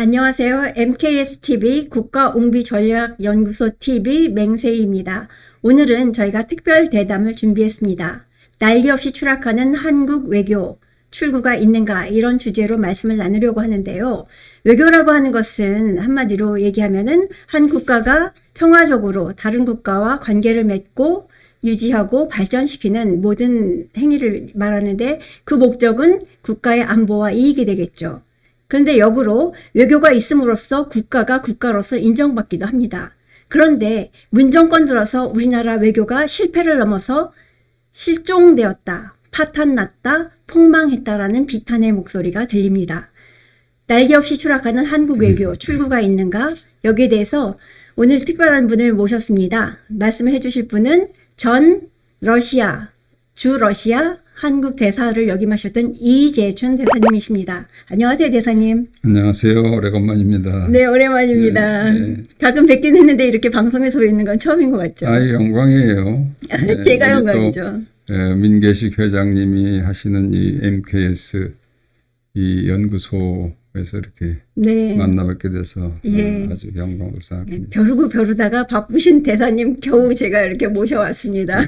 안녕하세요. MKSTV 국가옹비전략연구소TV 맹세희입니다. 오늘은 저희가 특별 대담을 준비했습니다. 날개 없이 추락하는 한국 외교, 출구가 있는가 이런 주제로 말씀을 나누려고 하는데요. 외교라고 하는 것은 한마디로 얘기하면은 한 국가가 평화적으로 다른 국가와 관계를 맺고 유지하고 발전시키는 모든 행위를 말하는데 그 목적은 국가의 안보와 이익이 되겠죠. 그런데 역으로 외교가 있음으로써 국가가 국가로서 인정받기도 합니다. 그런데 문정권 들어서 우리나라 외교가 실패를 넘어서 실종되었다, 파탄났다, 폭망했다라는 비탄의 목소리가 들립니다. 날개 없이 추락하는 한국 외교, 출구가 있는가? 여기에 대해서 오늘 특별한 분을 모셨습니다. 말씀을 해주실 분은 전 러시아, 주 러시아 한국 대사를 역임하셨던 이재준 대사님이십니다. 안녕하세요, 대사님. 안녕하세요. 오래간만입니다. 네, 오랜만입니다. 네. 가끔 뵙긴 했는데 이렇게 방송에서 뵙는 건 처음인 것 같죠? 영광이에요. 네, 제가 영광이죠. 민계식 회장님이 하시는 이 MKS 이 연구소에서 이렇게 만나뵙게 돼서 아주 영광으로 생각합니다. 벼르다가 바쁘신 대사님 겨우 제가 이렇게 모셔왔습니다.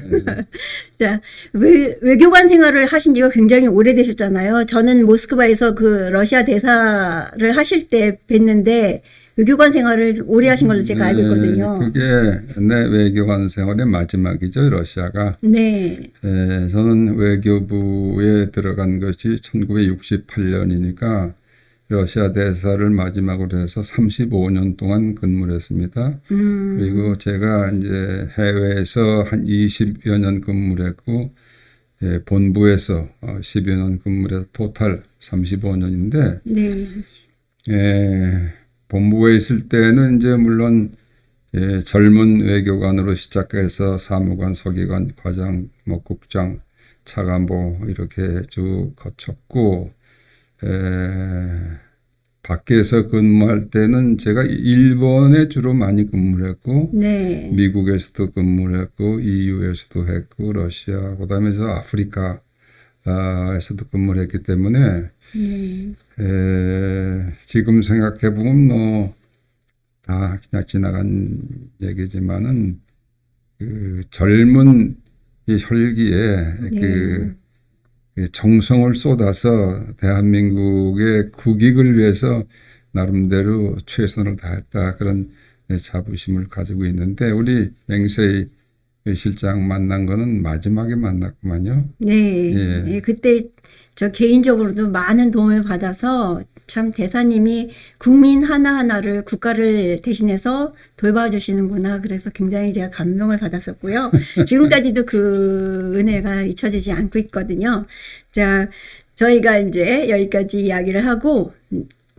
자, 외교관 생활을 하신 지가 굉장히 오래되셨잖아요. 저는 모스크바에서 그 러시아 대사를 하실 때 뵀는데 외교관 생활을 오래 하신 걸로 제가 알고 있거든요. 그게 내 외교관 생활의 마지막이죠, 러시아가. 네. 저는 외교부에 들어간 것이 1968년이니까 러시아 대사를 마지막으로 해서 35년 동안 근무를 했습니다. 그리고 제가 이제 해외에서 한 20여 년 근무를 했고, 본부에서 10여 년 근무를 해서 토탈 35년인데, 네. 본부에 있을 때는 이제 물론 젊은 외교관으로 시작해서 사무관, 서기관, 과장, 국장, 차관보 이렇게 쭉 거쳤고, 밖에서 근무할 때는 제가 일본에 주로 많이 근무를 했고, 미국에서도 근무를 했고, EU에서도 했고, 러시아, 그다음에 저 아프리카에서도 근무를 했기 때문에 지금 생각해보면 다 그냥 지나간 얘기지만은 그 젊은 이 혈기에 그 정성을 쏟아서 대한민국의 국익을 위해서 나름대로 최선을 다했다 그런 자부심을 가지고 있는데 우리 맹세희 실장 만난 거는 마지막에 만났구만요. 네. 그때 저 개인적으로도 많은 도움을 받아서 참 대사님이 국민 하나하나를 국가를 대신해서 돌봐주시는구나. 그래서 굉장히 제가 감명을 받았었고요. 지금까지도 그 은혜가 잊혀지지 않고 있거든요. 자, 저희가 이제 여기까지 이야기를 하고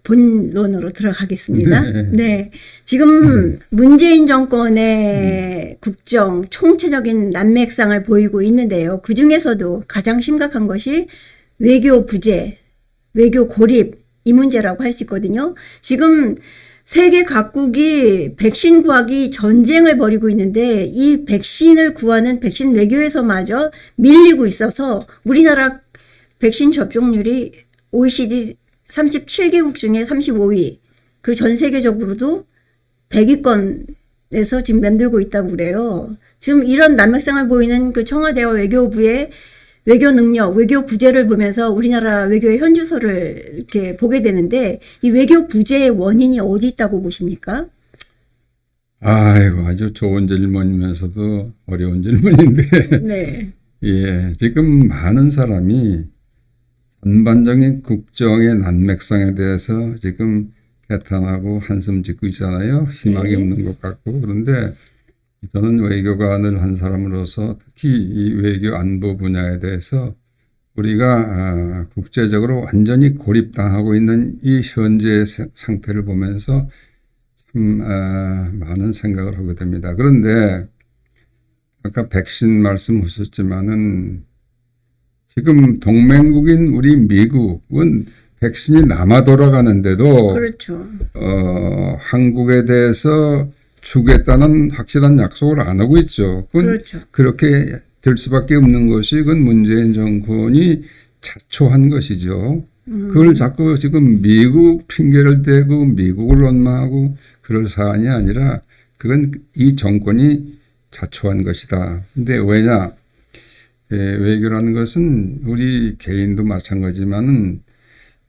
본론으로 들어가겠습니다. 네. 지금 문재인 정권의 국정, 총체적인 난맥상을 보이고 있는데요. 그 중에서도 가장 심각한 것이 외교 부재, 외교 고립, 이 문제라고 할 수 있거든요. 지금 세계 각국이 백신 구하기 전쟁을 벌이고 있는데 이 백신을 구하는 백신 외교에서마저 밀리고 있어서 우리나라 백신 접종률이 OECD 37개국 중에 35위, 그리고 전 세계적으로도 100위권에서 지금 맴돌고 있다고 그래요. 지금 이런 난맥상을 보이는 그 청와대와 외교부의 외교 능력, 외교 부재를 보면서 우리나라 외교의 현주소를 이렇게 보게 되는데 이 외교 부재의 원인이 어디 있다고 보십니까? 아이고, 아주 좋은 질문이면서도 어려운 질문인데. 지금 많은 사람이 전반적인 국정의 난맥상에 대해서 지금 개탄하고 한숨 짓고 있잖아요. 희망이 없는 것 같고. 그런데 저는 외교관을 한 사람으로서 특히 이 외교 안보 분야에 대해서 우리가 국제적으로 완전히 고립당하고 있는 이 현재 상태를 보면서 참 많은 생각을 하게 됩니다. 그런데 아까 백신 말씀하셨지만은 지금 동맹국인 우리 미국은 백신이 남아 돌아가는데도 그렇죠. 한국에 대해서 주겠다는 확실한 약속을 안 하고 있죠. 그렇죠. 그렇게 될 수밖에 없는 것이 그건 문재인 정권이 자초한 것이죠. 그걸 자꾸 지금 미국 핑계를 대고 미국을 원망하고 그럴 사안이 아니라 그건 이 정권이 자초한 것이다. 근데 왜냐? 외교라는 것은 우리 개인도 마찬가지지만은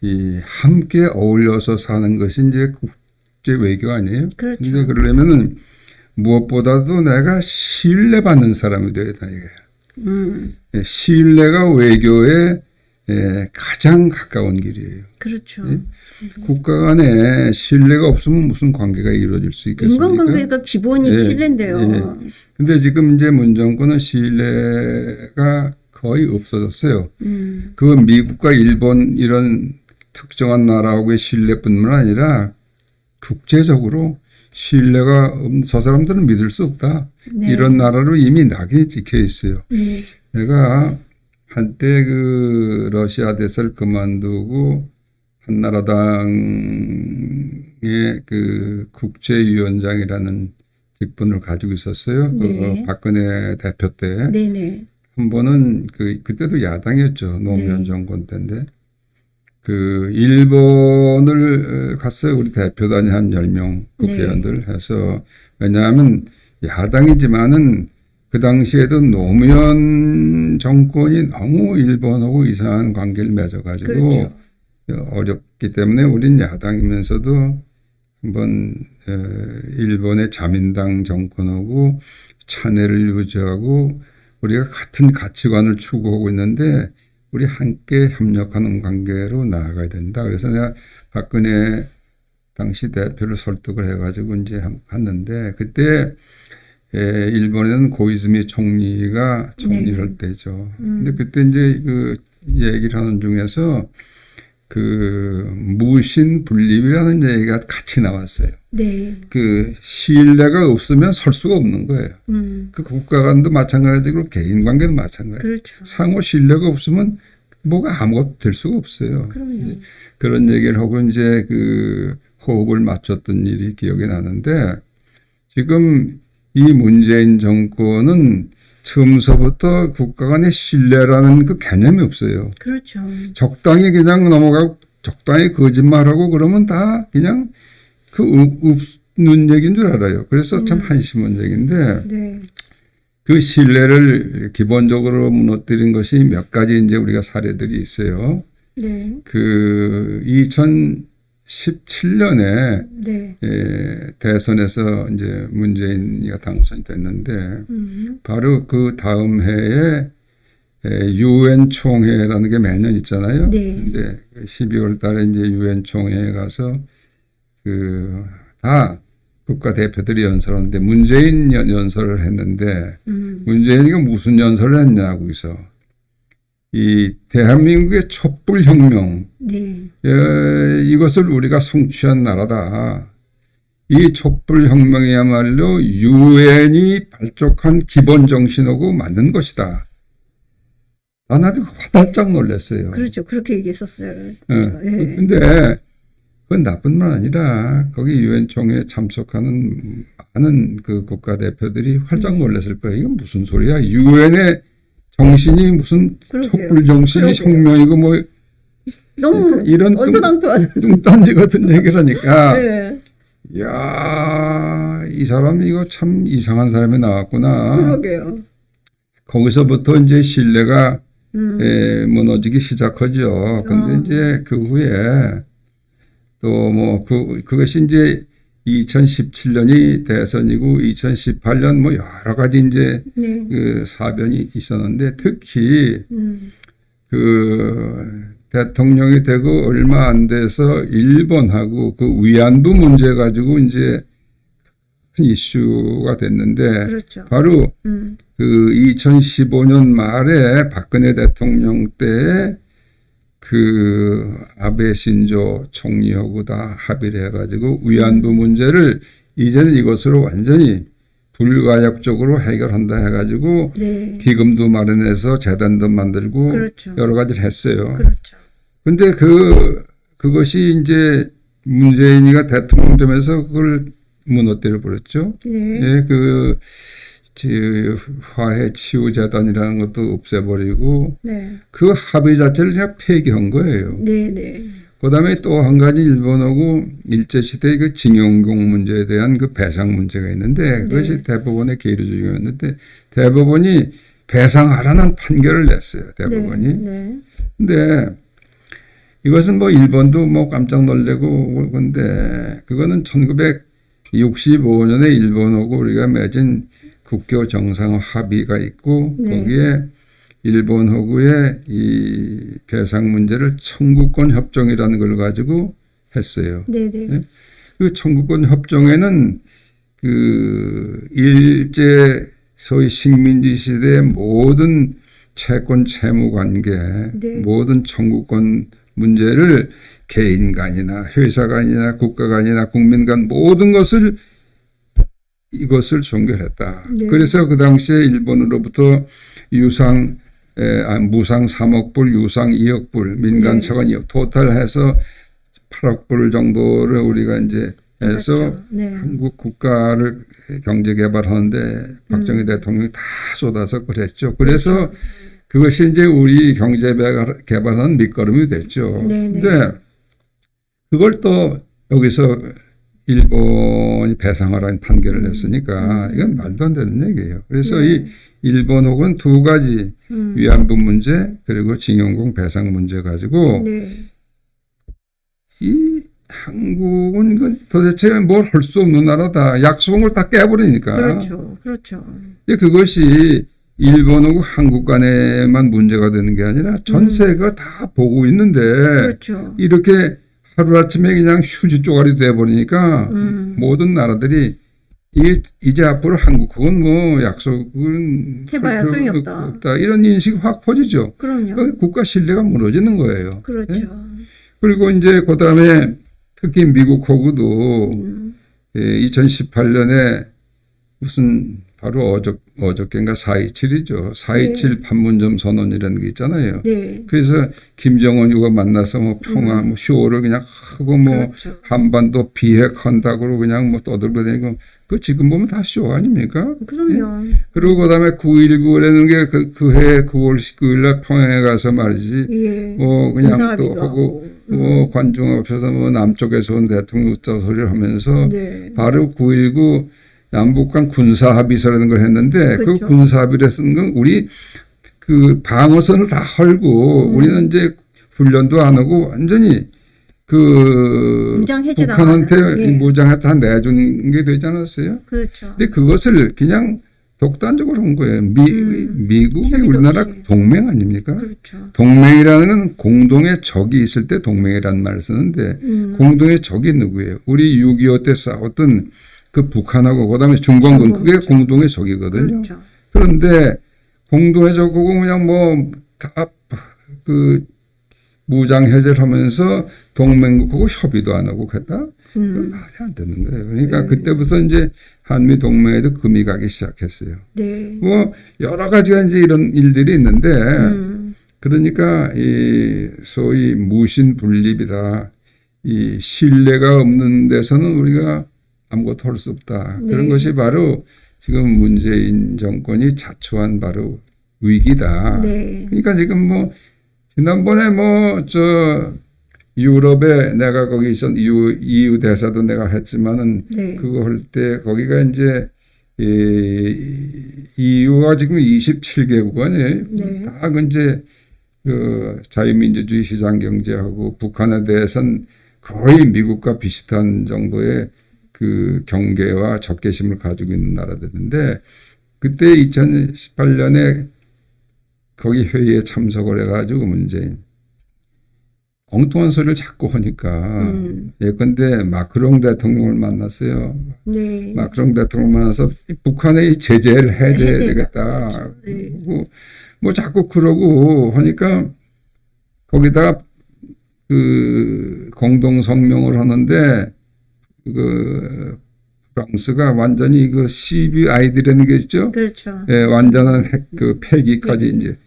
이 함께 어울려서 사는 것이 이제 국제 외교 아니에요? 그렇죠. 근데 그러려면은 무엇보다도 내가 신뢰받는 사람이 돼야 된다 이거예요. 신뢰가 외교의 가장 가까운 길이에요. 그렇죠. 예? 국가 간에 신뢰가 없으면 무슨 관계가 이루어질 수 있겠습니까? 인간관계가 기본이 신뢰인데요. 근데 지금 이제 문 정권은 신뢰가 거의 없어졌어요. 그 미국과 일본 이런 특정한 나라하고의 신뢰뿐만 아니라 국제적으로 신뢰가 저 사람들은 믿을 수 없다. 네. 이런 나라로 이미 낙이 찍혀 있어요. 내가 한때 그 러시아 대사를 그만두고 한나라당의 그 국제위원장이라는 직분을 가지고 있었어요. 네. 그 박근혜 대표 때. 네네. 한 번은 그때도 야당이었죠. 노무현 네. 정권 때인데. 그 일본을 갔어요. 우리 대표단이 한 10명 국회의원들 해서. 왜냐하면 야당이지만은 그 당시에도 노무현 정권이 너무 일본하고 이상한 관계를 맺어가지고 그렇죠. 어렵기 때문에 우린 야당이면서도 한번 일본의 자민당 정권하고 찬회를 유지하고 우리가 같은 가치관을 추구하고 있는데 우리 함께 협력하는 관계로 나아가야 된다. 그래서 내가 박근혜 당시 대표를 설득을 해가지고 이제 갔는데 그때 일본에는 고이즈미 총리가 총리를 할 때죠. 근데 그때 이제 그 얘기를 하는 중에서 그 무신 분립이라는 얘기가 같이 나왔어요. 네. 그 신뢰가 없으면 설 수가 없는 거예요. 그 국가 간도 마찬가지고 개인 관계도 마찬가지예요. 그렇죠. 상호 신뢰가 없으면 뭐가 아무것도 될 수가 없어요. 그럼요. 그런 얘기를 하고 이제 그 호흡을 맞췄던 일이 기억이 나는데 지금 이 문재인 정권은 처음서부터 국가 간의 신뢰라는 그 개념이 없어요. 그렇죠. 적당히 그냥 넘어가고 적당히 거짓말하고 그러면 다 그냥 그 없는 얘기인 줄 알아요. 그래서 참 한심한 얘기인데 네. 그 신뢰를 기본적으로 무너뜨린 것이 몇 가지 이제 우리가 사례들이 있어요. 네. 그 2017년에 네. 대선에서 이제 문재인이가 당선이 됐는데 바로 그 다음 해에 유엔 총회라는 게 매년 있잖아요. 네. 근데 12월 달에 이제 유엔 총회에 가서 다 국가 대표들이 연설하는데 문재인 연설을 했는데 문재인이가 무슨 연설을 했냐고 해서 이 대한민국의 촛불혁명 네. 이것을 우리가 성취한 나라다. 이 촛불혁명이야말로 유엔이 발족한 기본 정신하고 맞는 것이다. 나도 화들짝 놀랐어요. 그렇죠. 그렇게 얘기했었어요. 근데 그건 나뿐만 아니라 거기 유엔 총회에 참석하는 많은 그 국가 대표들이 활짝 놀랐을 거예요. 이건 무슨 소리야? 유엔의 정신이 무슨 촛불 정신이 혁명이고 뭐 너무 이런 뚱딴지 같은 얘기를 하니까 네. 이야 이 사람이 이거 참 이상한 사람이 나왔구나. 그러게요. 거기서부터 이제 신뢰가 무너지기 시작하죠. 근데 이제 그 후에 또 뭐 그것이 이제 2017년이 대선이고 2018년 뭐 여러 가지 이제 네. 그 사변이 있었는데 특히 그 대통령이 되고 얼마 안 돼서 일본하고 그 위안부 문제 가지고 이제 큰 이슈가 됐는데 그렇죠. 바로 그 2015년 말에 박근혜 대통령 때 그 아베 신조 총리하고 다 합의를 해가지고 위안부 문제를 이제는 이것으로 완전히 불가역적으로 해결한다 해가지고 네. 기금도 마련해서 재단도 만들고 그렇죠. 여러 가지를 했어요. 그렇죠. 근데 그것이 이제 문재인이가 대통령 되면서 그걸 무너뜨려 버렸죠. 네. 예, 화해 치유재단이라는 것도 없애버리고 네. 그 합의 자체를 그냥 폐기한 거예요. 네, 네. 그다음에 또 한 가지 일본하고 일제시대의 그 징용공 문제에 대한 그 배상 문제가 있는데 그것이 네. 대법원의 계류 중이었는데 대법원이 배상하라는 판결을 냈어요. 대법원이. 네. 근데 이것은 뭐 일본도 뭐 깜짝 놀래고 근데 그거는 1965년에 일본하고 우리가 맺은 국교 정상 합의가 있고 네. 거기에 일본하고의 이 배상 문제를 청구권 협정이라는 걸 가지고 했어요. 네, 네. 그 청구권 협정에는 그 일제 소위 식민지 시대의 모든 채권 채무 관계, 네. 모든 청구권 문제를 개인 간이나 회사 간이나 국가 간이나 국민 간 모든 것을 이것을 종결했다. 네. 그래서 그 당시에 일본으로부터 무상 3억 불, 유상 2억 불, 민간 네. 차관 2억, 토탈해서 8억 불 정도를 우리가 이제 해서 그렇죠. 네. 한국 국가를 경제 개발하는데 박정희 대통령이 다 쏟아서 그랬죠. 그래서 그렇죠. 그것이 이제 우리 경제 개발하는 밑거름이 됐죠. 네, 네. 근데 그걸 또 여기서 일본이 배상하라는 판결을 냈으니까 이건 말도 안 되는 얘기예요. 그래서 네. 이 일본 혹은 두 가지 위안부 문제 그리고 징용공 배상 문제 가지고 네. 이 한국은 그 도대체 뭘 할 수 없는 나라다. 약속을 다 깨버리니까. 그렇죠. 그렇죠. 근데 그것이 일본하고 한국 간에만 문제가 되는 게 아니라 전 세계가 다 보고 있는데 그렇죠. 이렇게 하루아침에 그냥 휴지 쪼가리 돼버리니까 모든 나라들이 이제 앞으로 한국은 뭐 약속은 해봐야 소용이 없다. 이런 인식이 확 퍼지죠. 그럼요. 국가 신뢰가 무너지는 거예요. 그렇죠. 네? 그리고 이제 그다음에 특히 미국하고도 2018년에 무슨 바로 어저께인가 4.27이죠. 4.27 판문점 선언이라는 게 있잖아요. 네. 그래서 김정은 이거 만나서 뭐 평화, 뭐 쇼를 그냥 하고 뭐 그렇죠. 한반도 비핵한다고 그냥 뭐 떠들고 다니고 그 지금 보면 다 쇼 아닙니까? 그럼요. 그리고 그다음에 9.19라는 게 그 해 9월 19일 날 평양에 가서 말이지. 예. 뭐 그냥 또 인사합의도 하고 뭐 관중 앞에서 뭐 남쪽에서 온 대통령 웃자 소리를 하면서 네. 바로 9.19 남북 간 군사 합의서라는 걸 했는데 그 그렇죠. 군사 합의를 쓴 건 우리 그 방어선을 다 헐고 우리는 이제 훈련도 안 하고 완전히 그 무장 해제 북한한테 당하는, 예. 무장해서 다 내준 게 되지 않았어요? 그렇죠. 근데 그것을 그냥 독단적으로 한 거예요. 미국이 협의도 우리나라 없이. 동맹 아닙니까? 그렇죠. 동맹이라는 건 공동의 적이 있을 때 동맹이라는 말을 쓰는데 공동의 적이 누구예요? 우리 6.25 때 싸웠던 그 북한하고 그다음에 중공군 그게 그렇죠. 공동의 적이거든요. 그렇죠. 그런데 공동의 적하고 그냥 뭐 다 그 무장 해제를 하면서 동맹국하고 협의도 안 하고 했다? 그건 말이 안 되는 거예요. 그러니까 네. 그때부터 이제 한미 동맹에도 금이 가기 시작했어요. 네. 뭐 여러 가지가 이제 이런 일들이 있는데 그러니까 이 소위 무신분립이다. 이 신뢰가 없는 데서는 우리가 아무것도 할 수 없다. 네. 그런 것이 바로 지금 문재인 정권이 자초한 바로 위기다. 네. 그러니까 지금 뭐 지난번에 뭐 유럽에 내가 거기 있었 EU 대사도 내가 했지만은 네. 그거 할 때 거기가 이제 EU가 지금 27개국 아니에요. 네. 다 이제 그 자유민주주의 시장 경제하고 북한에 대해서는 거의 미국과 비슷한 정도의 그 경계와 적개심을 가지고 있는 나라들인데 그때 2018년에 거기 회의에 참석을 해가지고 문재인 엉뚱한 소리를 자꾸 하니까 예컨대 마크롱 대통령을 만났어요. 네. 마크롱 대통령을 만나서 북한의 제재를 해제해야 되겠다. 네. 뭐 자꾸 그러고 하니까 거기다가 그 공동 성명을 하는데 그 프랑스가 완전히 그 CBID라는 게 있죠. 그렇죠. 예, 완전한 그 폐기까지 이제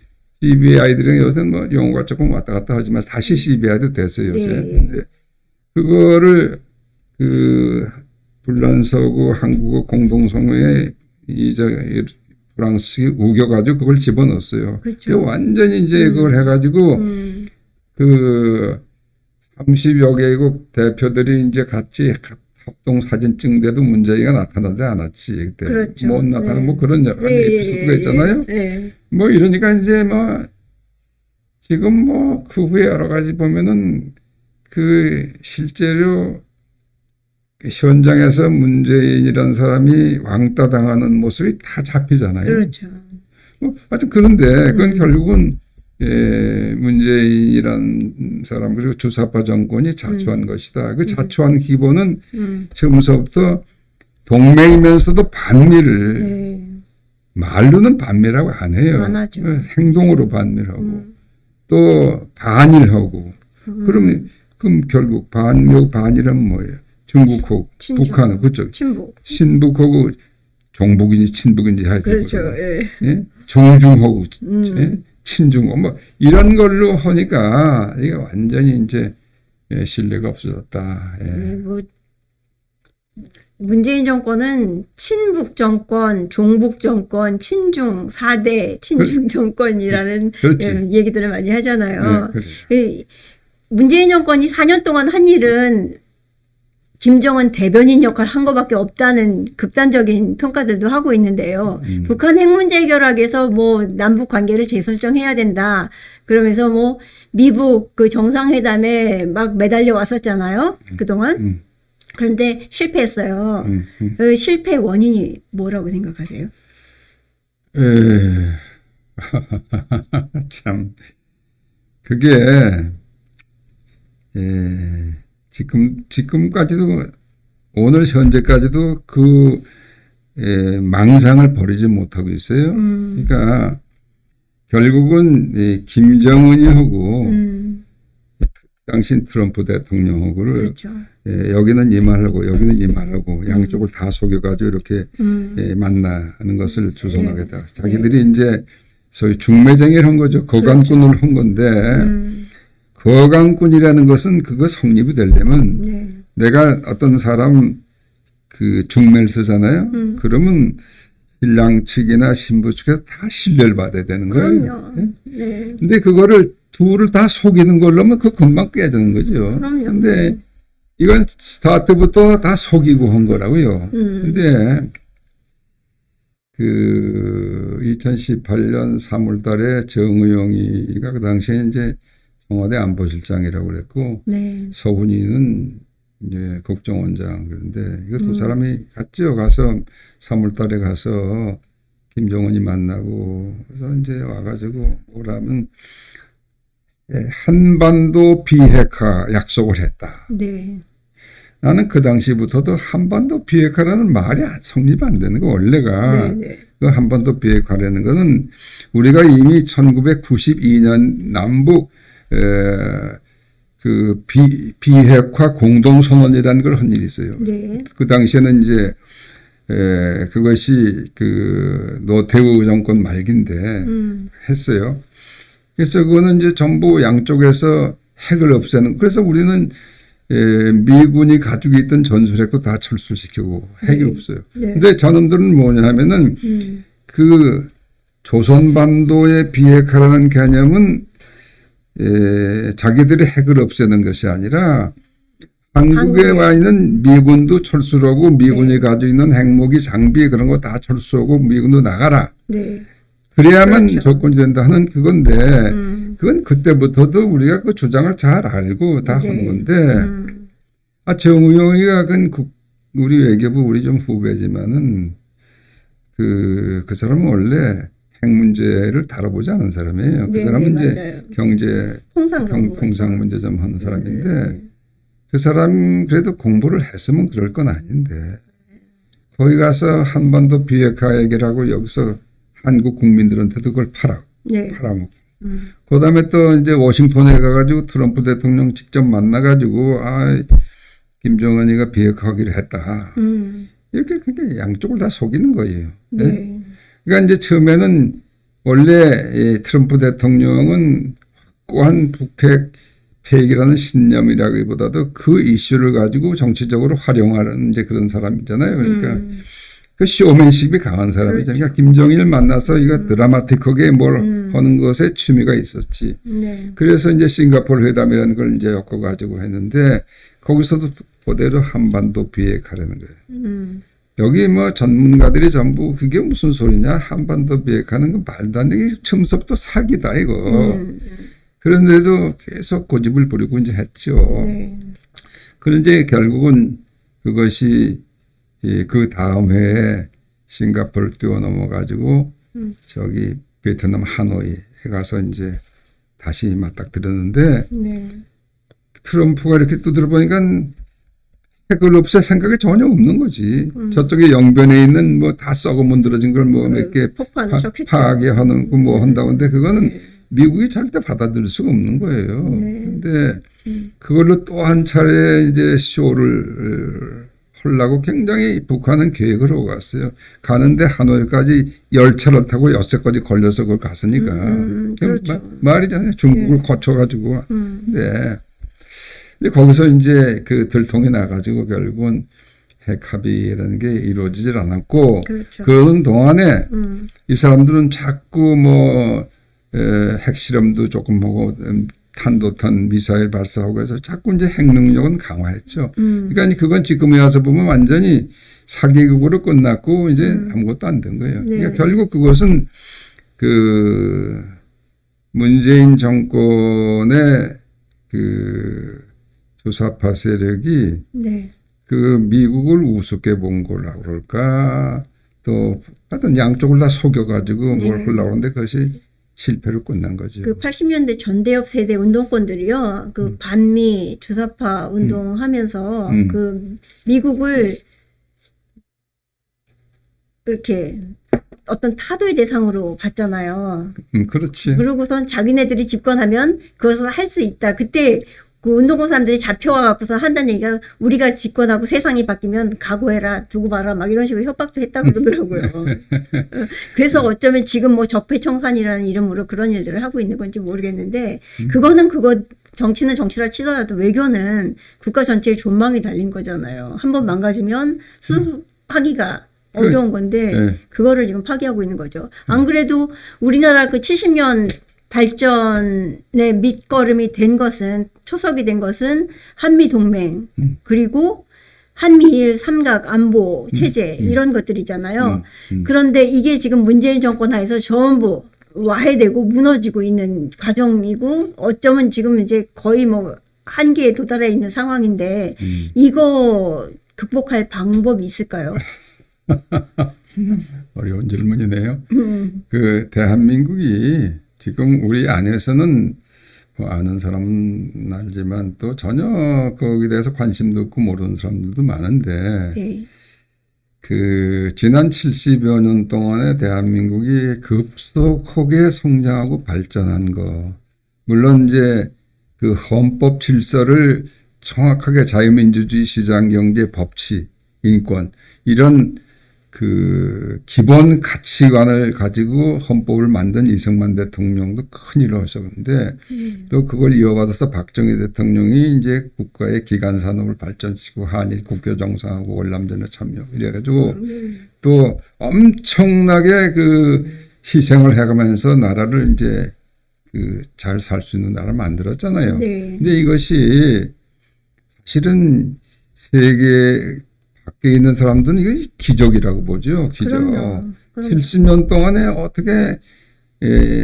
CBID는 요새는 뭐 용어가 조금 왔다 갔다 하지만 다시 CBI도 됐어요 요새. 근데 그거를 그 불란서고 한국어 공동성명에 프랑스 우겨가지고 그걸 집어넣었어요. 그렇죠. 완전히 이제 그걸 해가지고 그 30여 개국 대표들이 이제 같이 합동 사진 찍는데도 문제가 나타나지 않았지. 그때 그렇죠. 못 나타나는 네. 뭐 그런 여러 가지 에피소드가 있잖아요. 네. 뭐 이러니까 이제 뭐 지금 뭐 그 후에 여러 가지 보면은 그 실제로 현장에서 문재인이라는 사람이 왕따 당하는 모습이 다 잡히잖아요. 그렇죠. 뭐 하여튼 그런데 그건 결국은 문재인이라는 사람 그리고 주사파 정권이 자초한 것이다. 그 자초한 기본은 처음서부터 동맹이면서도 반미를 네. 말로는 반미라고 안 해요. 안 하죠. 행동으로 반미하고 또 반일하고 그럼 결국 반이란 뭐예요? 중국하고 친중. 북한은 그쪽 친북. 신북하고 종북인지 친북인지 하여튼 그렇죠. 예. 예? 종중하고 예? 친중하고 뭐 이런 걸로 하니까 이게 완전히 이제 신뢰가 없어졌다. 예. 뭐 문재인 정권은 친북 정권, 종북 정권, 친중 4대 친중 정권이라는 그렇지. 얘기들을 많이 하잖아요. 네, 그래. 문재인 정권이 4년 동안 한 일은 김정은 대변인 역할을 한 것밖에 없다는 극단적인 평가들도 하고 있는데요. 북한 핵 문제 해결하기 위해서 뭐 남북 관계를 재설정해야 된다. 그러면서 뭐 미북 그 정상회담에 막 매달려 왔었잖아요. 그동안. 그런데 실패했어요. 그 실패 원인이 뭐라고 생각하세요? 참 그게 지금까지도 오늘 현재까지도 그 망상을 버리지 못하고 있어요. 그러니까 결국은 김정은이 하고 당신 트럼프 대통령하고를 그렇죠. 여기는 이 말하고 여기는 이 말하고 양쪽을 다 속여가지고 이렇게 만나는 것을 주선하겠다. 자기들이 이제 소위 중매쟁이를 한 거죠. 거강꾼을 한 건데 거강꾼이라는 것은 그거 성립이 되려면 내가 어떤 사람 그 중매를 쓰잖아요. 그러면 신랑 측이나 신부 측에서 다 신뢰를 받아야 되는 거예요. 그럼요. 네. 근데 그거를 둘을 다 속이는 걸로 하면 그 금방 깨지는 거죠. 그럼요. 근데 이건 스타트부터 다 속이고 한 거라고요. 근데 그 2018년 3월 달에 정의용이가 그 당시에 이제 청와대 안보실장이라고 그랬고 네. 서훈이는 이제 국정원장 그런데 이거 두 사람이 갔죠. 가서 3월 달에 가서 김정은이 만나고 그래서 이제 와가지고 뭐라면 한반도 비핵화 약속을 했다. 네. 나는 그 당시부터도 한반도 비핵화라는 말이 성립 안 되는 거 원래가 그 한반도 비핵화라는 거는 우리가 이미 1992년 남북 그 비핵화 공동선언이라는 걸 한 일이 있어요. 네. 그 당시에는 이제 그것이 그 노태우 정권 말기인데 했어요. 그래서 그거는 이제 전부 양쪽에서 핵을 없애는 그래서 우리는 미군이 가지고 있던 전술핵도 다 철수시키고 핵이 없어요. 근데 저놈들은 뭐냐 하면은 그 조선반도의 비핵화라는 개념은 자기들이 핵을 없애는 것이 아니라 한국에 와 있는 미군도 철수를 하고 미군이 가지고 있는 핵무기 장비 그런 거 다 철수하고 미군도 나가라. 그래야만 그렇죠. 조건이 된다 하는 그건데 그건 그때부터도 우리가 그 주장을 잘 알고 다 한 건데 정의용이가 그건 우리 외교부 우리 좀 후배지만은 그 사람은 원래 핵 문제를 다뤄보지 않은 사람이에요. 그 사람은 이제 경제 통상 문제 좀 하는 사람인데 그 사람 그래도 공부를 했으면 그럴 건 아닌데 거기 가서 한반도 비핵화 얘기를 하고 여기서 한국 국민들한테도 그걸 팔아먹고. 그 다음에 또 이제 워싱턴에 가가지고 트럼프 대통령 직접 만나가지고, 김정은이가 비핵화하기로 했다. 이렇게 그게 양쪽을 다 속이는 거예요. 네? 그러니까 이제 처음에는 원래 트럼프 대통령은 확고한 북핵 폐기라는 신념이라기보다도 그 이슈를 가지고 정치적으로 활용하는 이제 그런 사람이잖아요. 그러니까 그 쇼맨십이 강한 사람이잖아요. 그러니까 김정일을 만나서 이거 드라마틱하게 뭘 하는 것에 취미가 있었지. 네. 그래서 이제 싱가포르 회담이라는 걸 이제 엮어가지고 했는데 거기서도 그대로 한반도 비핵화라는 거예요. 여기 뭐 전문가들이 전부 그게 무슨 소리냐 한반도 비핵화는 거 말도 안 되게 처음부터 사기다 이거. 그런데도 계속 고집을 부리고 이제 했죠. 네. 그런데 결국은 그것이 그 다음 해에 싱가포르를 뛰어넘어가지고 저기 베트남 하노이에 가서 이제 다시 맞닥뜨렸는데 네. 트럼프가 이렇게 두드려 보니까 핵을 없앨 생각이 전혀 없는 거지. 저쪽에 영변에 있는 뭐 다 썩어 문드러진 걸 뭐 몇 개 폭파하는 척 했죠. 파괴하는 거 뭐 한다고 하는데 그거는 미국이 절대 받아들일 수가 없는 거예요. 네. 근데 그걸로 또 한 차례 이제 쇼를 하려고 굉장히 북한은 계획을 하고 갔어요. 가는데 하노이까지 열차를 타고 6시까지 걸려서 그걸 갔으니까. 그렇죠. 말이잖아요. 중국을 거쳐가지고. 네. 근데 거기서 이제 그 들통이 나가지고 결국은 핵 합의라는 게 이루어지질 않았고. 그렇죠. 그러는 동안에 이 사람들은 자꾸 뭐 핵실험도 조금 하고 탄도탄 미사일 발사하고 해서 자꾸 이제 핵 능력은 강화했죠. 그러니까 그건 지금에 와서 보면 완전히 사개국으로 끝났고 이제 아무것도 안 된 거예요. 네. 그러니까 결국 그것은 그 문재인 정권의 그 주사파 세력이 네. 그 미국을 우습게 본 거라고 그럴까 또 하여튼 양쪽을 다 속여가지고 뭘 하려고 하는데 그것이 실패로 끝난 거죠. 그 80년대 전대협 세대 운동권들이요. 그 반미 주사파 운동하면서 그 미국을 이렇게 어떤 타도의 대상으로 봤잖아요. 그렇지. 그러고선 자기네들이 집권하면 그것을 할 수 있다. 그때 그 운동권 사람들이 잡혀와 갖고서 한다는 얘기가 우리가 집권하고 세상이 바뀌면 각오해라 두고 봐라 막 이런 식으로 협박도 했다고 그러더라고요. 그래서 어쩌면 지금 뭐 적폐청산이라는 이름으로 그런 일들을 하고 있는 건지 모르겠는데 그거는 그거 정치는 정치라 치더라도 외교는 국가 전체의 존망이 달린 거잖아요. 한번 망가지면 수습하기가 어려운 건데 네. 그거를 지금 파기하고 있는 거죠. 안 그래도 우리나라 그 70년 발전의 밑거름이 된 것은 초석이 된 것은 한미 동맹 그리고 한미일 삼각 안보 체제 이런 것들이잖아요. 그런데 이게 지금 문재인 정권 하에서 전부 와해되고 무너지고 있는 과정이고 어쩌면 지금 이제 거의 뭐 한계에 도달해 있는 상황인데 이거 극복할 방법이 있을까요? 어려운 질문이네요. 그 대한민국이 지금 우리 안에서는 뭐 아는 사람은 알지만 또 전혀 거기에 대해서 관심도 없고 모르는 사람들도 많은데 네. 그 지난 70여 년 동안에 대한민국이 급속하게 성장하고 발전한 거 물론 이제 그 헌법 질서를 정확하게 자유민주주의 시장경제 법치 인권 이런 그 기본 가치관을 가지고 헌법을 만든 이승만 대통령도 큰 일을 하셨는데 또 그걸 이어받아서 박정희 대통령이 이제 국가의 기간 산업을 발전시키고 한일 국교 정상하고 월남전에 참여 이래가지고 또 엄청나게 그 희생을 해가면서 나라를 이제 그 잘 살 수 있는 나라를 만들었잖아요. 네. 근데 이것이 사실은 세계 밖에 있는 사람들은 이게 기적이라고 보죠. 기적. 그럼요. 70년 동안에 어떻게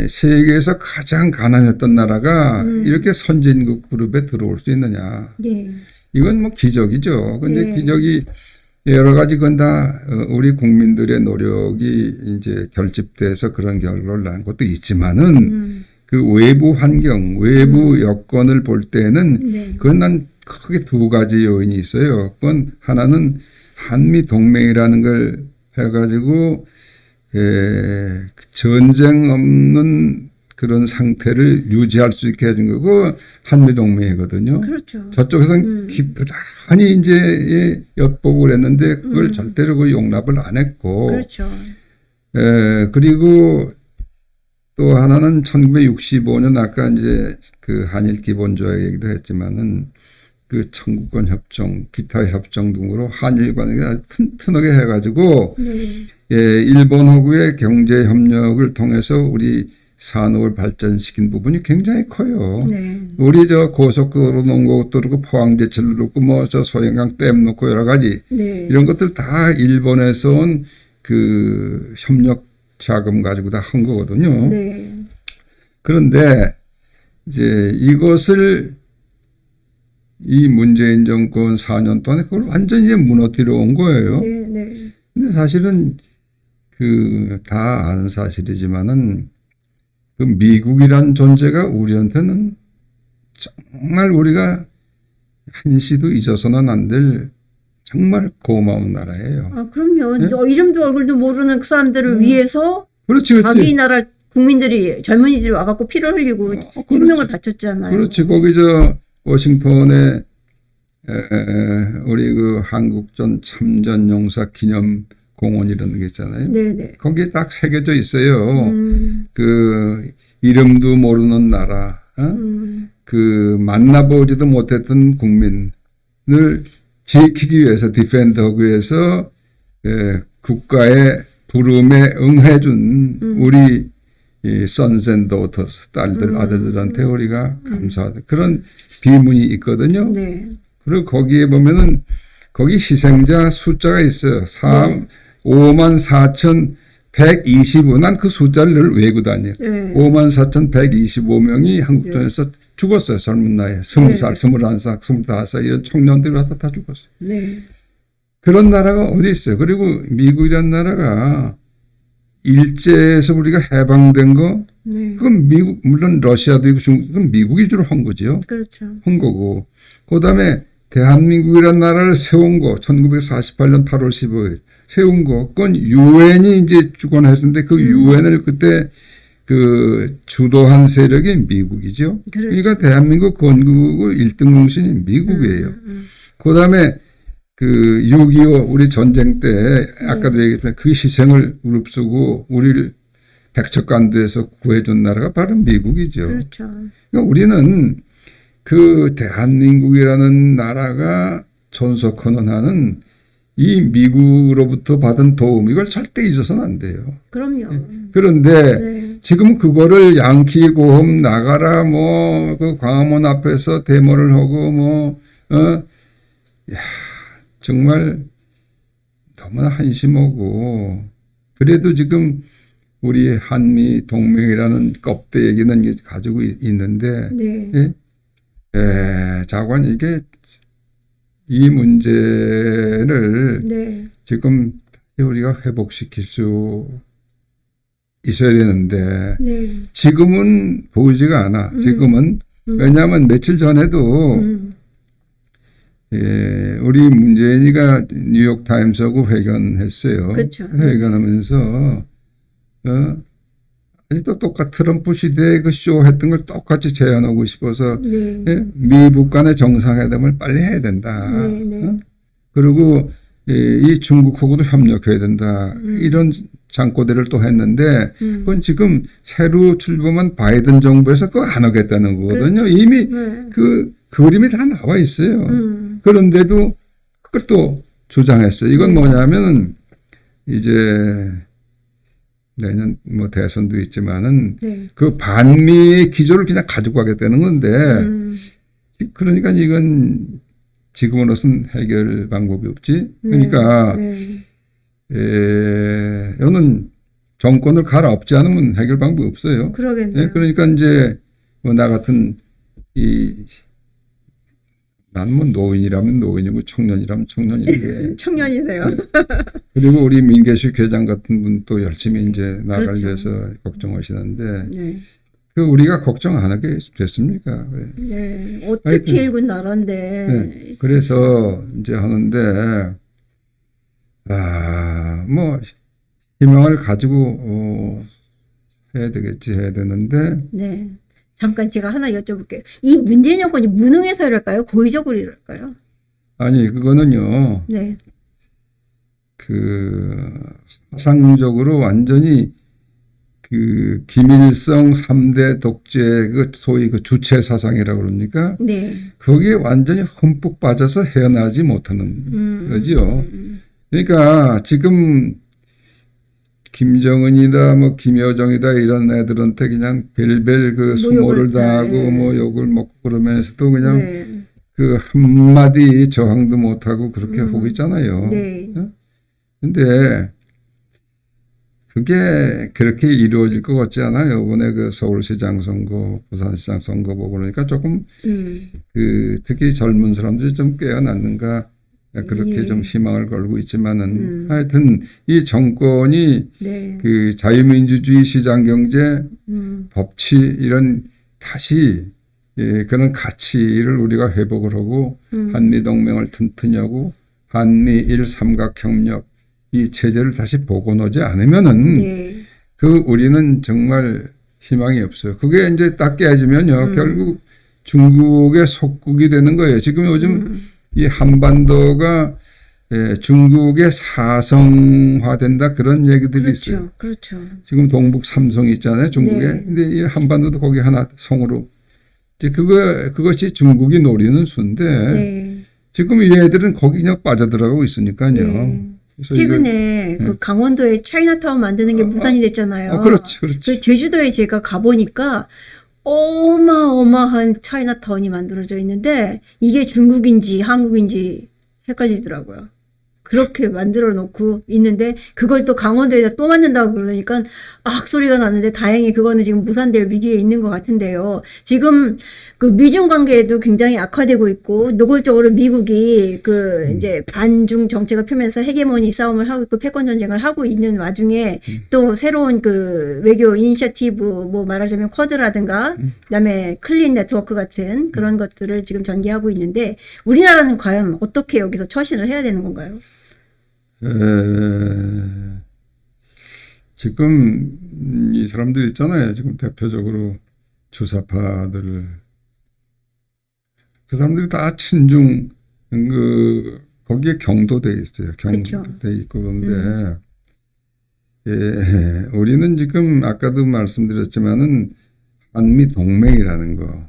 세계에서 가장 가난했던 나라가 이렇게 선진국 그룹에 들어올 수 있느냐. 네. 이건 뭐 기적이죠. 근데 네. 기적이 여러 가지 건 다 우리 국민들의 노력이 이제 결집돼서 그런 결과를 낳은 것도 있지만은 그 외부 환경, 외부 여건을 볼 때는 네. 그건 난 크게 두 가지 요인이 있어요. 그건 하나는 한미 동맹이라는 걸 해가지고 전쟁 없는 그런 상태를 유지할 수 있게 해준 거고 한미 동맹이거든요. 그렇죠. 저쪽에서는 깊이 이제 엿보고 그랬는데 그걸 절대로 그 용납을 안 했고. 그렇죠. 그리고 또 하나는 1965년 아까 이제 그 한일 기본조약 얘기도 했지만은 그 청구권 협정, 기타 협정 등으로 한일 관계가 튼튼하게 해가지고 네. 예, 일본하고의 경제 협력을 통해서 우리 산업을 발전시킨 부분이 굉장히 커요. 네. 우리 저 고속도로 놓은 것도 그렇고 포항제철도 그렇고 뭐 저 소양강 댐 놓고 여러 가지 네. 이런 것들 다 일본에서 온 그 협력 자금 가지고 다 한 거거든요. 네. 그런데 이제 이것을 이 문재인 정권 4년 동안에 그걸 완전히 무너뜨려 온 거예요. 네. 네. 근데 사실은 그 다 아는 사실이지만은 그 미국이란 존재가 우리한테는 정말 우리가 한시도 잊어서는 안 될 정말 고마운 나라예요. 아, 그럼요. 네? 너 이름도 얼굴도 모르는 그 사람들을 위해서 그렇지, 그렇지. 자기 나라 국민들이 젊은이들이 와갖고 피를 흘리고 생명을 바쳤잖아요. 그렇지. 거기 저 워싱턴에 우리 그 한국전 참전용사 기념 공원이라는 게 있잖아요. 네네. 거기에 딱 새겨져 있어요. 그 이름도 모르는 나라, 그 만나보지도 못했던 국민을 지키기 위해서 디펜드하기 위해서 국가의 부름에 응해준 우리 이 sons and daughters, 딸들, 아들들한테 우리가 감사하다. 그런 비문이 있거든요. 네. 그리고 거기에 보면은 거기 희생자 숫자가 있어요. 54,125. 난 그 숫자를 늘 외우고 다녀요. 네. 54,125명이 한국전에서 죽었어요. 젊은 나이에. 20살, 21살, 25살 이런 청년들이 와서 다 죽었어요. 네. 그런 나라가 어디 있어요. 그리고 미국이라는 나라가 일제에서 우리가 해방된 거 네. 그건 미국, 물론 러시아도 있고 중국, 그건 미국이 주로 한 거죠. 그렇죠. 한 거고. 그 다음에 대한민국이라는 나라를 세운 거, 1948년 8월 15일 세운 거, 그건 유엔이 이제 주관했었는데 그 유엔을 그때 그 주도한 세력이 미국이죠. 그렇죠. 그러니까 대한민국 건국의 1등 공신이 미국이에요. 그 다음에 그 6.25 우리 전쟁 때 아까도 얘기했지만 그 희생을 무릅쓰고 우리를 백척간도에서 구해준 나라가 바로 미국이죠. 그렇죠. 그러니까 우리는 그 대한민국이라는 나라가 존속헌원하는 이 미국으로부터 받은 도움 이걸 절대 잊어서는 안 돼요. 그럼요. 그런데 네. 지금 그거를 양키 고홈 나가라 뭐 그 광화문 앞에서 데모를 하고 정말 너무나 한심하고 그래도 지금 우리 한미 동맹이라는 껍데 얘기는 가지고 있는데 네. 자관 이게 이 문제를 네. 지금 우리가 회복시킬 수 있어야 되는데 네. 지금은 보이지가 않아. 지금은 왜냐하면 며칠 전에도 우리 문재인이가 뉴욕 타임스하고 회견했어요. 그렇죠. 회견하면서 아직도 똑같은 트럼프 시대에 그 쇼 했던 걸 똑같이 재현하고 싶어서 네. 미북 간의 정상회담을 빨리 해야 된다. 네, 네. 그리고 이 중국하고도 협력해야 된다. 이런 장꼬대를 또 했는데 그건 지금 새로 출범한 바이든 정부에서 그거 안 하겠다는 거거든요. 그렇죠. 이미 네. 그 그림이 다 나와 있어요. 그런데도 그걸 또 주장했어요. 이건 뭐냐면 이제 내년 뭐 대선도 있지만은 네. 그 반미의 기조를 그냥 가지고 가겠다는 건데 그러니까 이건 지금으로선 해결 방법이 없지. 그러니까 네. 이거는 정권을 갈아엎지 않으면 해결 방법이 없어요. 그러겠네요. 그러니까 이제 뭐 나 같은 나는 뭐 노인이라면 노인이고 청년이라면 청년인데 청년이네요. 그리고 우리 민계식 회장 같은 분도 열심히 이제 나라를 그렇죠. 위해서 걱정하시는데 네. 그 우리가 걱정 안 하게 됐습니까? 그래. 네. 어떻게 하여튼, 일군 나라인데. 네. 그래서 이제 하는데 뭐 희망을 가지고 해야 되는데 네. 잠깐 제가 하나 여쭤볼게요. 이 문재인 정권이 무능해서 이럴까요? 고의적으로 이럴까요? 아니 그거는요. 네. 그 사상적으로 완전히 그 김일성 3대 독재 그 소위 그 주체 사상이라고 그럽니까? 네. 거기에 완전히 흠뻑 빠져서 헤어나지 못하는 거지요. 그러니까 지금 김정은이다 뭐 김여정이다 이런 애들한테 그냥 별별 그 수모를 당하고 뭐 욕을 먹고 그러면서도 그냥 네. 그 한마디 저항도 못하고 그렇게 하고 있잖아요. 네. 근데 그게 그렇게 이루어질 것 같지 않아요. 이번에 그 서울시장 선거, 부산시장 선거 보고 그러니까 조금 그 특히 젊은 사람들이 좀 깨어났는가 그렇게 예. 좀 희망을 걸고 있지만은 하여튼 이 정권이 네. 그 자유민주주의 시장경제 법치 이런 다시 예, 그런 가치를 우리가 회복을 하고 한미동맹을 튼튼히 하고 한미일 삼각협력 이 체제를 다시 복원하지 않으면은 네. 그 우리는 정말 희망이 없어요. 그게 이제 딱 깨지면요. 결국 중국의 속국이 되는 거예요. 지금 요즘 이 한반도가 예, 중국의 사성화된다 그런 얘기들이 그렇죠. 있어요. 그렇죠. 지금 동북 삼성이 있잖아요. 중국에. 네. 근데 이 한반도도 거기 하나 성으로 이제 그것이 중국이 노리는 수인데 네. 지금 이 애들은 거기 그냥 빠져들어가고 있으니까요. 네. 그래서 최근에 그 강원도에 차이나타운 만드는 게 무산이 됐잖아요. 그렇지, 그렇지. 그 제주도에 제가 가보니까 어마어마한 차이나타운이 만들어져 있는데 이게 중국인지 한국인지 헷갈리더라고요. 그렇게 만들어 놓고 있는데 그걸 또 강원도에다 또 만든다고 그러니까 악 소리가 나는데 다행히 그거는 지금 무산될 위기에 있는 것 같은데요. 지금 그 미중 관계에도 굉장히 악화되고 있고 노골적으로 미국이 그 이제 반중 정책을 펴면서 헤게모니 싸움을 하고 있고 패권 전쟁을 하고 있는 와중에 또 새로운 그 외교 이니셔티브 뭐 말하자면 쿼드라든가 그다음에 클린 네트워크 같은 그런 것들을 지금 전개하고 있는데 우리나라는 과연 어떻게 여기서 처신을 해야 되는 건가요? 지금 이 사람들 있잖아요. 지금 대표적으로 주사파들 그 사람들이 다 친중 거기에 경도돼 있어요. 경도돼 있고 그런데 예, 우리는 지금 아까도 말씀드렸지만은 한미 동맹이라는 거.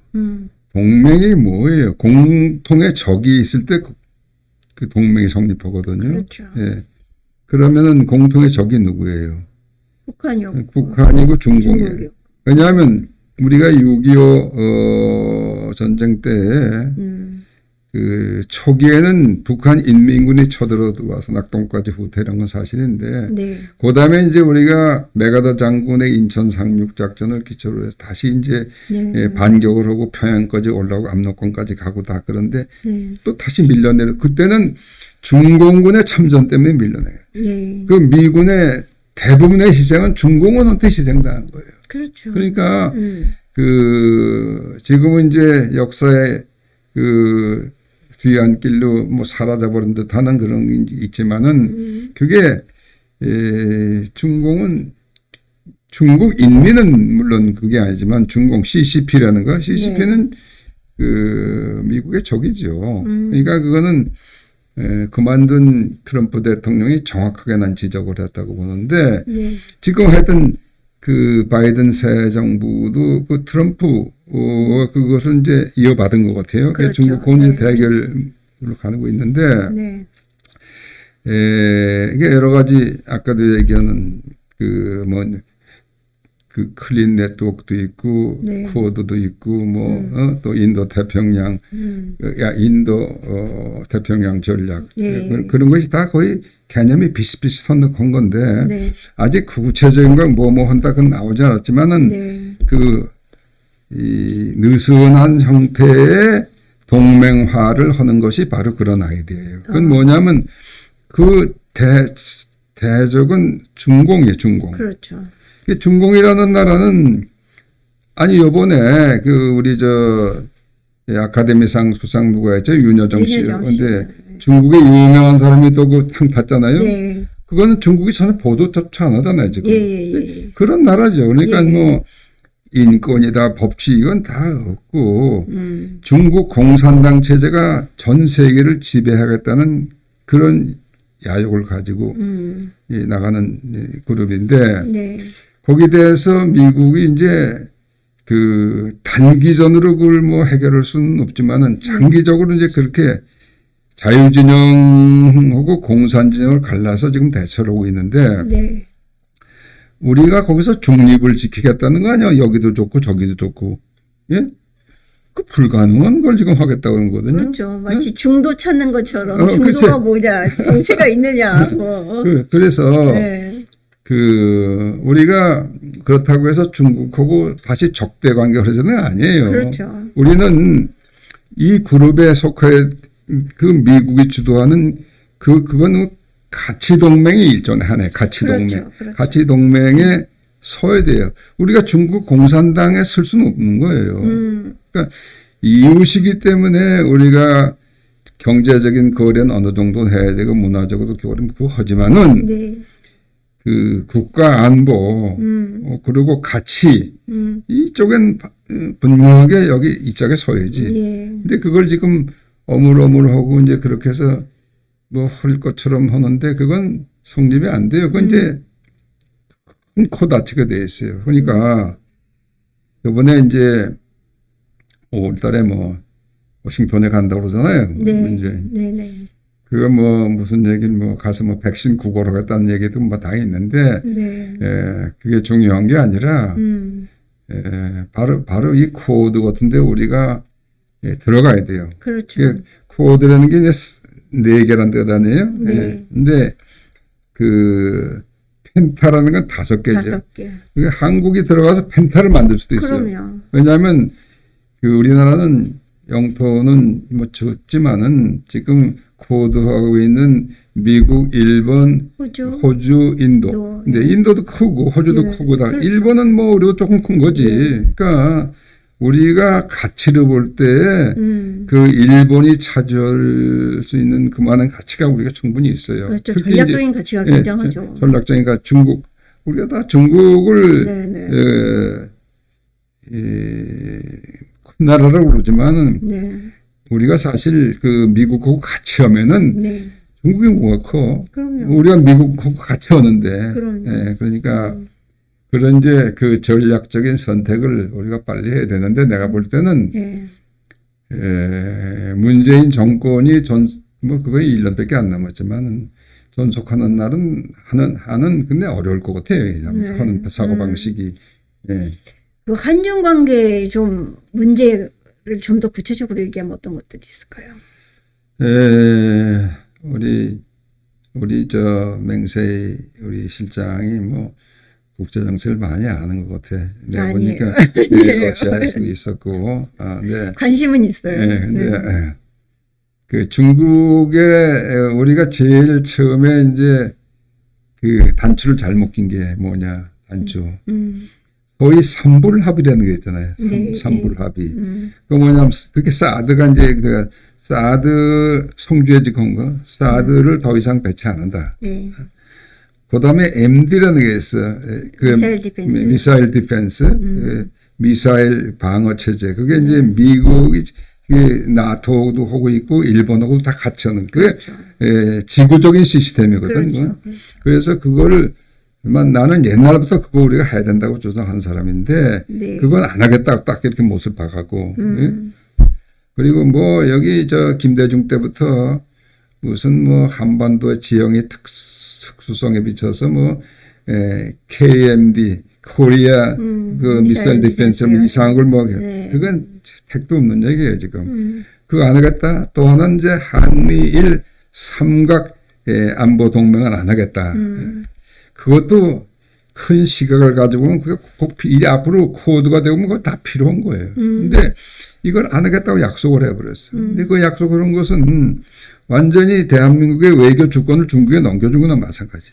동맹이 뭐예요? 공통의 적이 있을 때 그 동맹이 성립하거든요. 그렇죠. 예. 그러면은 공통의 적이 누구예요? 북한이요. 북한이고 중국이에요. 중국이요. 왜냐하면 우리가 6.25 전쟁 때 그 초기에는 북한 인민군이 쳐들어와서 낙동까지 후퇴한 건 사실인데 네. 그다음에 이제 우리가 메가더 장군의 인천 상륙 작전을 기초로 해서 다시 이제 네. 예, 반격을 하고 평양까지 올라오고 압록강까지 가고 다 그런데 네. 또 다시 밀려내려 그때는 중공군의 참전 때문에 밀려내요. 네. 그 미군의 대부분의 희생은 중공군한테 희생당한 거예요. 그렇죠. 그러니까 그 지금은 이제 역사의 그 뒤안길로 뭐 사라져버린 듯하는 그런 게 있지만은 그게 중공은 중국 인민은 물론 그게 아니지만 중공 CCP라는 거 CCP는 그 미국의 적이죠. 그러니까 그거는 그만둔 트럼프 대통령이 정확하게 난 지적을 했다고 보는데 네. 지금 하여튼 그 바이든 새 정부도 그 트럼프 그것을 이제 이어받은 것 같아요. 그렇죠. 중국과 이제 대결로 가고 있는데 네. 이게 여러 가지 아까도 얘기하는 그 뭐 그 클린 네트워크도 있고 네. 쿼드도 있고 뭐 또 인도 태평양 인도 태평양 전략 그런 것이 다 거의 개념이 비슷비슷한 건데 네. 아직 구체적인 건 뭐 한다 그건 나오지 않았지만은 네. 이 느슨한 형태의 동맹화를 하는 것이 바로 그런 아이디어예요. 그건 뭐냐면 그 대적은 중공이에요, 중공. 그렇죠. 중공이라는 나라는 아니 요번에 그 우리 아카데미상 수상 누가 했죠? 윤여정 씨. 그런데 중국의 유명한 사람이 또 그 상 탔잖아요. 네. 그거는 중국이 전혀 보도조차 안 하잖아요, 지금. 예. 그런 나라죠. 그러니까 뭐 인권이다, 법치 이건 다 없고 중국 공산당 체제가 전 세계를 지배하겠다는 그런 야욕을 가지고 나가는 그룹인데 네. 거기에 대해서 미국이 이제 그 단기전으로 그걸 뭐 해결할 수는 없지만은 장기적으로 이제 그렇게 자유진영하고 공산진영을 갈라서 지금 대처를 하고 있는데 네. 우리가 거기서 중립을 지키겠다는 거 아니야? 여기도 좋고 저기도 좋고. 예? 그 불가능한 걸 지금 하겠다고 하는 거거든요. 그렇죠. 마치 중도 찾는 것처럼 그치. 중도가 뭐냐, 정체가 있느냐. 그래서 네. 그 우리가 그렇다고 해서 중국하고 다시 적대 관계가 그러자는 아니에요. 그렇죠. 우리는 이 그룹에 속해 그 미국이 주도하는 그건 가치 동맹이 일종의 하나의 가치 동맹. 그렇죠. 가치 동맹에 서야 돼요. 우리가 중국 공산당에 쓸 수는 없는 거예요. 그러니까 이웃이기 때문에 우리가 경제적인 거래는 어느 정도 해야 되고 문화적으로 거래는 그거 하지만은 네. 그 국가 안보 그리고 가치 이쪽엔 분명하게 여기 이쪽에 서야지. 네. 근데 그걸 지금 어물어물하고 이제 그렇게 해서 뭐 할 것처럼 하는데 그건 성립이 안 돼요. 그건 이제 큰 코다치가 돼 있어요. 그러니까 이번에 이제 5월달에 뭐 워싱턴에 간다고 그러잖아요. 네. 이제 네. 그거 뭐 무슨 얘기를 뭐 가서 뭐 백신 구걸하겠다는 얘기도 뭐 다 있는데 네. 그게 중요한 게 아니라 바로 이 코드 같은데 우리가 들어가야 돼요. 그렇죠. 코드라는 게 이제 4개란 뜻 아니에요? 네. 근데 그 펜타라는 건 5개죠. 5개. 한국이 들어가서 펜타를 만들 수도 있어요. 그럼요. 왜냐하면 그 우리나라는 영토는 뭐 적지만은 지금 코드하고 있는 미국, 일본, 호주, 인도. 근데 인도도 크고 호주도 크고 다. 그렇죠. 일본은 뭐 우리도 조금 큰 거지. 그러니까 우리가 가치를 볼 때 그 일본이 차지할 수 있는 그만한 가치가 우리가 충분히 있어요. 그렇죠. 전략적인 가치가 굉장하죠. 전략적인 가 중국. 우리가 다 중국을 큰 나라라고 그러지만은 우리가 사실 그 미국하고 같이 하면은 중국이 뭐가 커? 그럼요. 우리가 미국하고 같이 하는데. 그럼요. 그러니까 그런 이제 그 전략적인 선택을 우리가 빨리 해야 되는데 내가 볼 때는 문재인 정권이 뭐 그거에 1년밖에 안 남았지만은 존속하는 날은 하는 근데 어려울 것 같아요. 하는 사고 방식이. 그 한중 관계 좀 문제를 좀 더 구체적으로 얘기하면 어떤 것들이 있을까요? 우리 저 맹세희 우리 실장이 뭐 국제 정세를 많이 아는 것 같아. 내가 보니까 러시아에서도 있었고, 네. 관심은 있어요. 근데 그 중국에 우리가 제일 처음에 이제 그 단추를 잘못 낀 게 뭐냐 단추. 거의 삼불합의라는 게 있잖아요. 삼불합의. 그 뭐냐면 그게 사드가 이제 사드 성주에 지금 거 사드를 더 이상 배치 안 한다. 그 다음에 MD라는 게 있어. 미사일 디펜스. 미사일 방어 체제. 그게 이제 미국이 나토도 하고 있고 일본하고도 다 같이 하는 그게 지구적인 시스템이거든. 그렇죠. 그래서 그거를 나는 옛날부터 그거 우리가 해야 된다고 주장한 사람인데 그건 안 하겠다 딱 이렇게 못을 박았고 그리고 뭐 여기 저 김대중 때부터 무슨 뭐 한반도의 지형의 특수성에 비춰서 뭐 KMD 코리아 그 미사일 디펜스 이상한 걸 뭐 그건 택도 없는 얘기예요 지금. 그거 안 하겠다. 또 하나는 이제 한미일 삼각 안보 동맹은 안 하겠다. 그것도 큰 시각을 가지고 보면 그게 꼭 이제 앞으로 코드가 되면 그거 다 필요한 거예요. 근데 이걸 안 하겠다고 약속을 해버렸어. 근데 그 약속을 한 것은 완전히 대한민국의 외교 주권을 중국에 넘겨준 거나 마찬가지.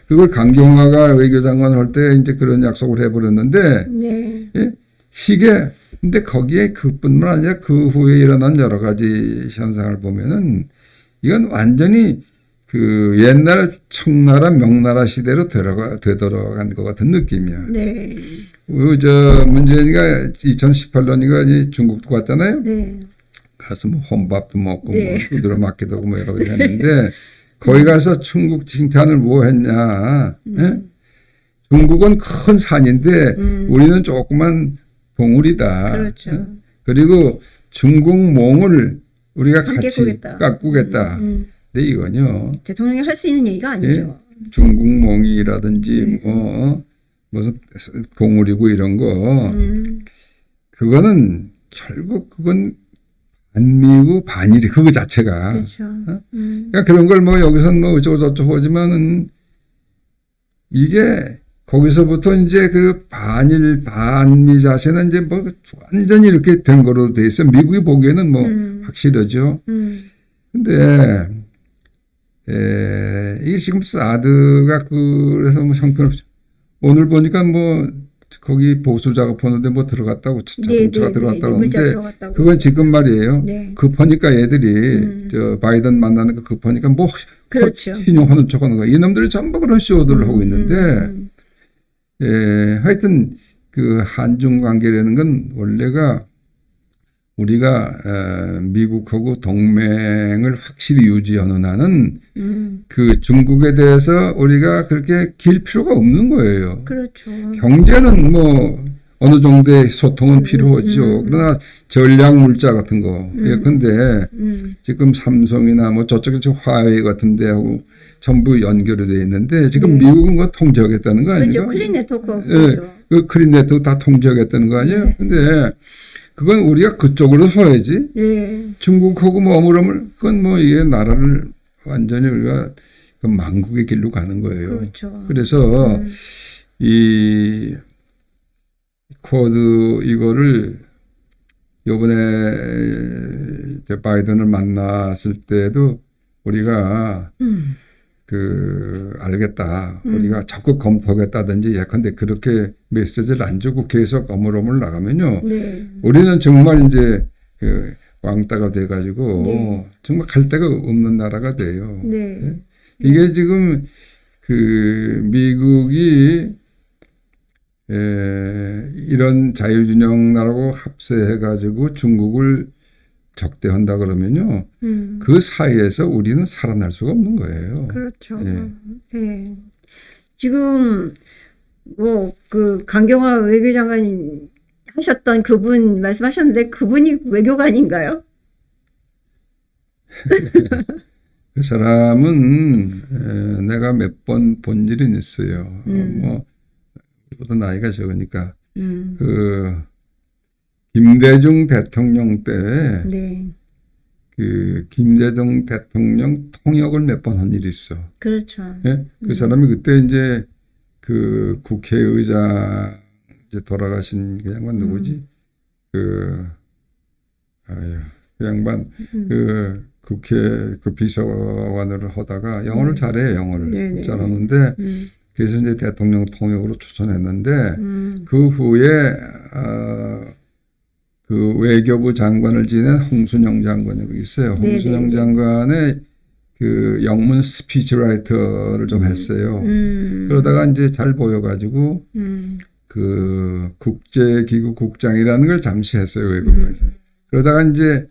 그걸 강경화가 외교장관을 할 때 이제 그런 약속을 해버렸는데 이게 근데 거기에 그뿐만 아니라 그 후에 일어난 여러 가지 현상을 보면은 이건 완전히 그 옛날 청나라 명나라 시대로 되돌아간 것 같은 느낌이야. 저 문재인이가 2018년인가 중국도 갔잖아요. 가서 뭐 혼밥도 먹고 뭐 두드러 맞기도 하고 뭐 여러 가지 했는데 거기 가서 중국 칭찬을 뭐 했냐. 중국은 큰 산인데 우리는 조그만 봉우리다. 그렇죠. 그리고 중국몽을 우리가 함께 같이 꾸겠다. 가꾸겠다. 근데 이건요. 대통령이 할 수 있는 얘기가 아니죠. 중국몽이라든지 뭐 무슨 봉우리고 이런 거 그거는 결국 그건 반미고 반일이 그거 자체가. 그렇죠. 그러니까 그런 걸 뭐 여기서는 뭐 어쩌고 저쩌고 하지만은 이게 거기서부터 이제 그 반일 반미 자세는 이제 뭐 완전히 이렇게 된 거로 돼 있어. 미국이 보기에는 뭐 확실하죠. 근데 이게 지금 사드가 그래서 뭐 형편없이 오늘 보니까 뭐 거기 보수 작업하는데 뭐 들어갔다고 자동차가 들어갔다고 하는데 그건 지금 말이에요. 네. 급하니까 얘들이 저 바이든 만나는 거 급하니까 뭐 그렇죠. 신용하는 척하는 거 이놈들이 전부 그런 쇼들을 하고 있는데 하여튼 그 한중 관계라는 건 원래가 우리가 미국하고 동맹을 확실히 유지하는 한은 그 중국에 대해서 우리가 그렇게 길 필요가 없는 거예요. 그렇죠. 경제는 뭐 어느 정도의 소통은 필요하죠. 그러나 전략 물자 같은 거. 예컨대 지금 삼성이나 뭐 저쪽에 화웨이 같은 데하고 전부 연결이 돼 있는데 지금 미국은 그거 통제하겠다는 거 아니에요? 그렇죠. 클린 네트워크. 예, 그 클린 네트워크 다 통제하겠다는 거 아니에요? 근데 그건 우리가 그쪽으로 서야지. 중국하고 뭐 어물어물 그건 뭐 이게 나라를 완전히 우리가 그 망국의 길로 가는 거예요. 그렇죠. 그래서 이 쿼드 이거를 요번에 바이든을 만났을 때도 우리가 그 알겠다. 우리가 적극 검토하겠다든지 예컨대 그렇게 메시지를 안 주고 계속 어물어물 나가면요. 우리는 정말 이제 그 왕따가 돼가지고 정말 갈 데가 없는 나라가 돼요. 이게 지금 그 미국이 이런 자유진영 나라고 합세해가지고 중국을 적대한다 그러면요. 그 사이에서 우리는 살아날 수가 없는 거예요. 그렇죠. 지금 뭐 그 강경화 외교장관 하셨던 그분 말씀하셨는데 그분이 외교관인가요? 그 사람은 내가 몇 번 본 일은 있어요. 뭐 우리보다 나이가 적으니까 그 김대중 대통령 때 그 김대중 대통령 통역을 몇 번 한 일이 있어. 그렇죠. 예? 그 사람이 그때 이제 그 국회의장 이제 돌아가신 그 양반 누구지? 그 양반 그 국회 그 비서관으로 하다가 영어를 잘해요. 영어를 잘하는데 그래서 이제 대통령 통역으로 추천했는데 그 후에 그 외교부 장관을 지낸 홍순영 장관이 있어요. 홍순영 장관의 그 영문 스피치라이터를 좀 했어요. 그러다가 이제 잘 보여가지고 그 국제기구 국장이라는 걸 잠시 했어요. 외교부에서. 그러다가 이제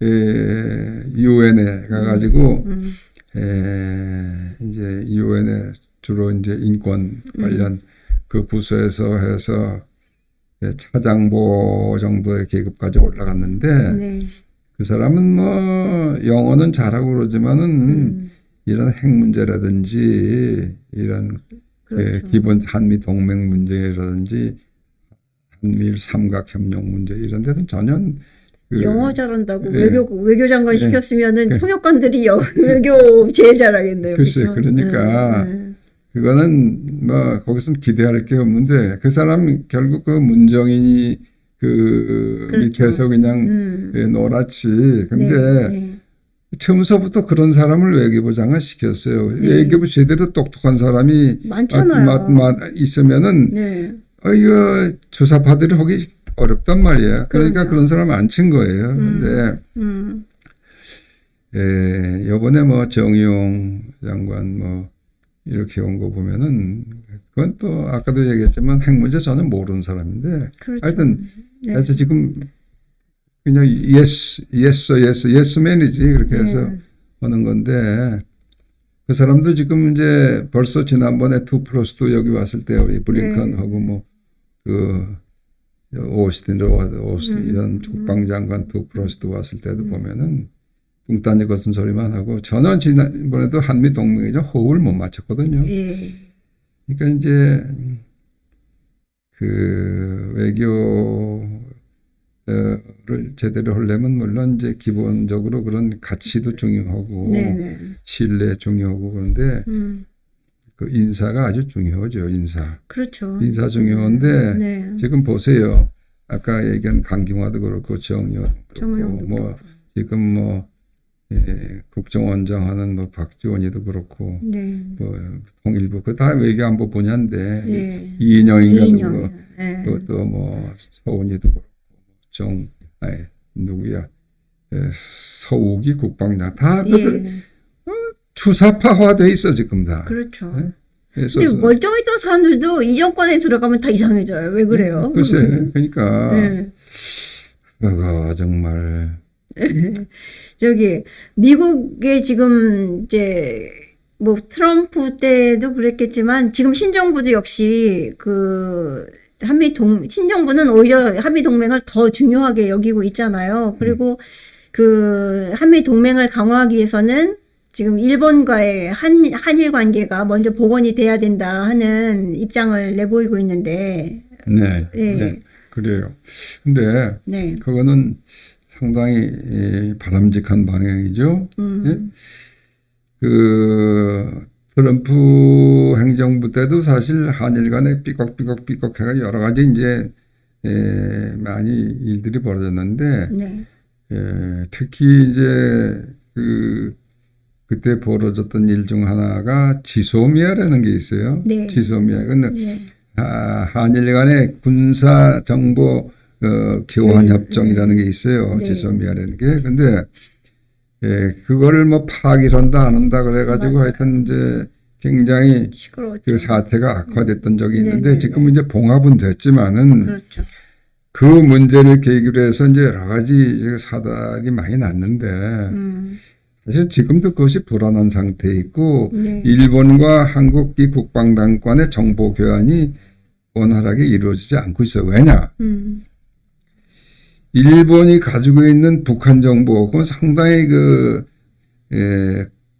유엔에 가가지고 이제 유엔에 주로 이제 인권 관련 그 부서에서 해서 차장보 정도의 계급까지 올라갔는데 그 사람은 뭐 영어는 잘하고 그러지만은 이런 핵 문제라든지 이런 기본 한미 동맹 문제라든지 한미일 삼각협력 문제 이런 데는 전혀 영어 잘한다고 외교장관 시켰으면은 통역관들이 외교 제일 잘하겠네요. 글쎄, 그렇죠? 그러니까 그거는 뭐 거기서는 기대할 게 없는데 그 사람 결국 그 문정인이 그 밑에서 그냥 놀았지. 근데 처음서부터 그런 사람을 외교부장을 시켰어요. 외교부 제대로 똑똑한 사람이 많잖아요. 있으면은 이거 주사파들이 하기 어렵단 말이야. 그러니까 그런 사람 안 친 거예요. 근데 요번에 뭐 정의용 장관 뭐 이렇게 온 거 보면은 그건 또 아까도 얘기했지만 핵 문제 전혀 모르는 사람인데 하여튼 그래서 지금 그냥 예스맨이지 그렇게 해서 하는 건데 그 사람도 지금 이제 벌써 지난번에 2+2 여기 왔을 때 우리 블링컨하고 뭐 그 오스틴 이런 국방장관 2+2 왔을 때도 보면은 뚱딴지 같은 소리만 하고 전혀 지난번에도 한미 동맹이죠 호흡을 못 맞췄거든요. 예. 그러니까 이제 그 외교를 제대로 하려면 물론 이제 기본적으로 그런 가치도 중요하고 네네. 신뢰 중요하고 그런데 그 인사가 아주 중요하죠. 그렇죠. 인사 중요한데 네. 지금 보세요. 아까 얘기한 강경화도 그렇고 정의도 그렇고 뭐 지금 뭐 국정원장 하는 뭐 박지원이도 그렇고 네. 뭐 통일부 그 다 외교안보 분야인데 네. 이인영인가 그거 네. 그것도 뭐 서훈이도 그렇고 누구야 서욱이 국방장 다 그들 주사파화돼 있어 지금 다. 그렇죠. 네? 근데 멀쩡했던 사람들도 이 정권에 들어가면 다 이상해져요. 왜 그래요? 글쎄, 그러니까 네. 내가 정말 저기 미국에 지금 이제 뭐 트럼프 때도 그랬겠지만 지금 신정부도 역시 그 신정부는 오히려 한미 동맹을 더 중요하게 여기고 있잖아요. 그리고 그 한미 동맹을 강화하기 위해서는 지금 일본과의 한일 관계가 먼저 복원이 돼야 된다 하는 입장을 내보이고 있는데. 네, 네. 네 그래요. 근데 네. 그거는 상당히 바람직한 방향이죠. 예? 그 트럼프 행정부 때도 사실 한일 간에 삐걱삐걱해가 여러 가지 이제 많이 일들이 벌어졌는데 네. 특히 이제 그때 벌어졌던 일 중 하나가 지소미아라는 게 있어요. 네. 지소미아. 근데 네. 한일 간의 군사 정보 교환 협정이라는 게 있어요. 네. 지소미아라는 게. 근데 그거를 뭐 파기를 한다 안 한다 그래가지고 맞아요. 하여튼 이제 굉장히 시끄러웠죠. 그 사태가 악화됐던 적이 있는데 네네네. 지금 이제 봉합은 됐지만은 그렇죠. 그 문제를 계기로 해서 이제 여러 가지 사달이 많이 났는데 사실 지금도 그것이 불안한 상태에 있고 네. 일본과 한국 이 국방당권의 정보 교환이 원활하게 이루어지지 않고 있어요. 왜냐? 일본이 가지고 있는 북한 정보하고 상당히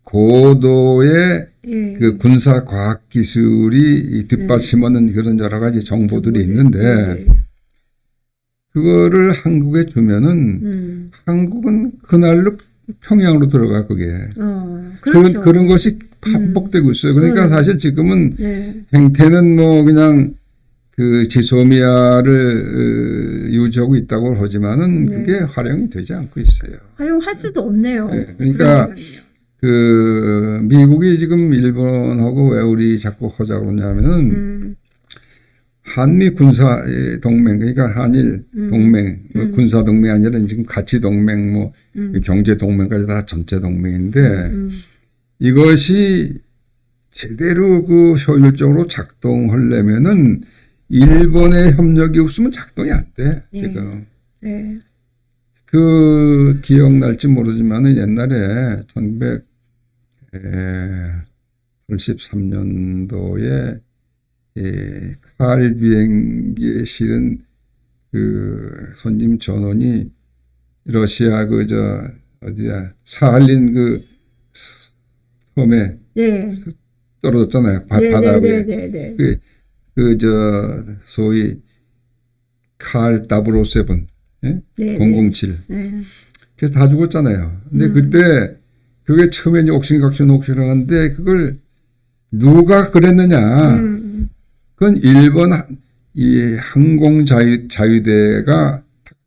고도의 예. 그 군사 과학 기술이 뒷받침하는 그런 여러 가지 정보들이 있는데 네. 그거를 한국에 주면은 한국은 그날로 평양으로 들어가 그게 그렇죠. 그런 것이 반복되고 있어요. 그러니까 사실 지금은 네. 행태는 뭐 그냥 그 지소미아를 유지하고 있다고 하지만은 네. 그게 활용이 되지 않고 있어요. 활용할 수도 없네요. 네, 그러니까 그 미국이 지금 일본하고 왜 우리 자꾸 하자고 그러냐면은 한미 군사 동맹 그러니까 한일 동맹 군사 동맹이 아니라 지금 가치 동맹 뭐 경제 동맹까지 다 전체 동맹인데 이것이 제대로 그 효율적으로 작동하려면은 일본의 협력이 없으면 작동이 안 돼. 네. 지금. 네. 그 기억날지 모르지만은 옛날에 1983년도에 칼 비행기에 실은 그 손님 전원이 러시아 어디야 사할린 그 섬에 네. 떨어졌잖아요. 바다 위에. 네. 소위 칼 007 예? 네, 007 네. 그래서 다 죽었잖아요. 근데 그때 그게 처음에 이제 옥신각신한데 그걸 누가 그랬느냐? 그건 일본 이 항공 자유대가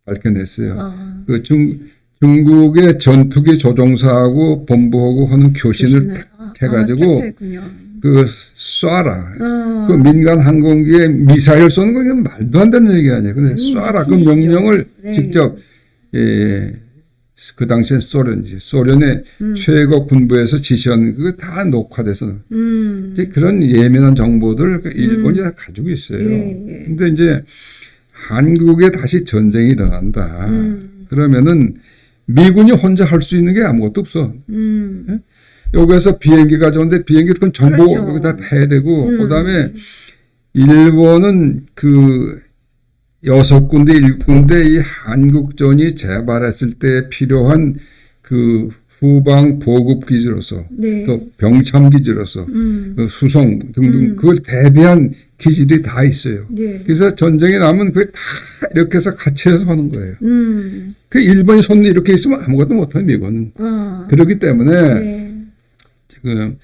밝혀냈어요. 그 중국의 전투기 조종사하고 본부하고 하는 교신을 탁 해가지고 그 쏴라. 그 민간 항공기에 미사일 쏘는 거 이건 말도 안 되는 얘기 아니에요. 근데 쏴라. 그 명령을 네. 직접 그 당시엔 소련의 최고 군부에서 지시한 그거 다 녹화돼서 이제 그런 예민한 정보들 일본이 다 가지고 있어요. 근데 이제 한국에 다시 전쟁이 일어난다. 그러면은 미군이 혼자 할 수 있는 게 아무것도 없어. 예? 여기서 비행기가 좋은데 비행기 그건 정보 그렇죠. 여기다 해야 되고 그다음에 일본은 그 6군데 7군데 이 한국전이 재발했을 때 필요한 그 후방 보급 기지로서 네. 또 병참 기지로서 그 수송 등등 그걸 대비한 기지들이 다 있어요. 네. 그래서 전쟁이 나면 그게 다 이렇게 해서 같이 해서 하는 거예요. 음. 그 일본이 손 이렇게 있으면 아무것도 못해요, 미국은. 그렇기 때문에 네. 지금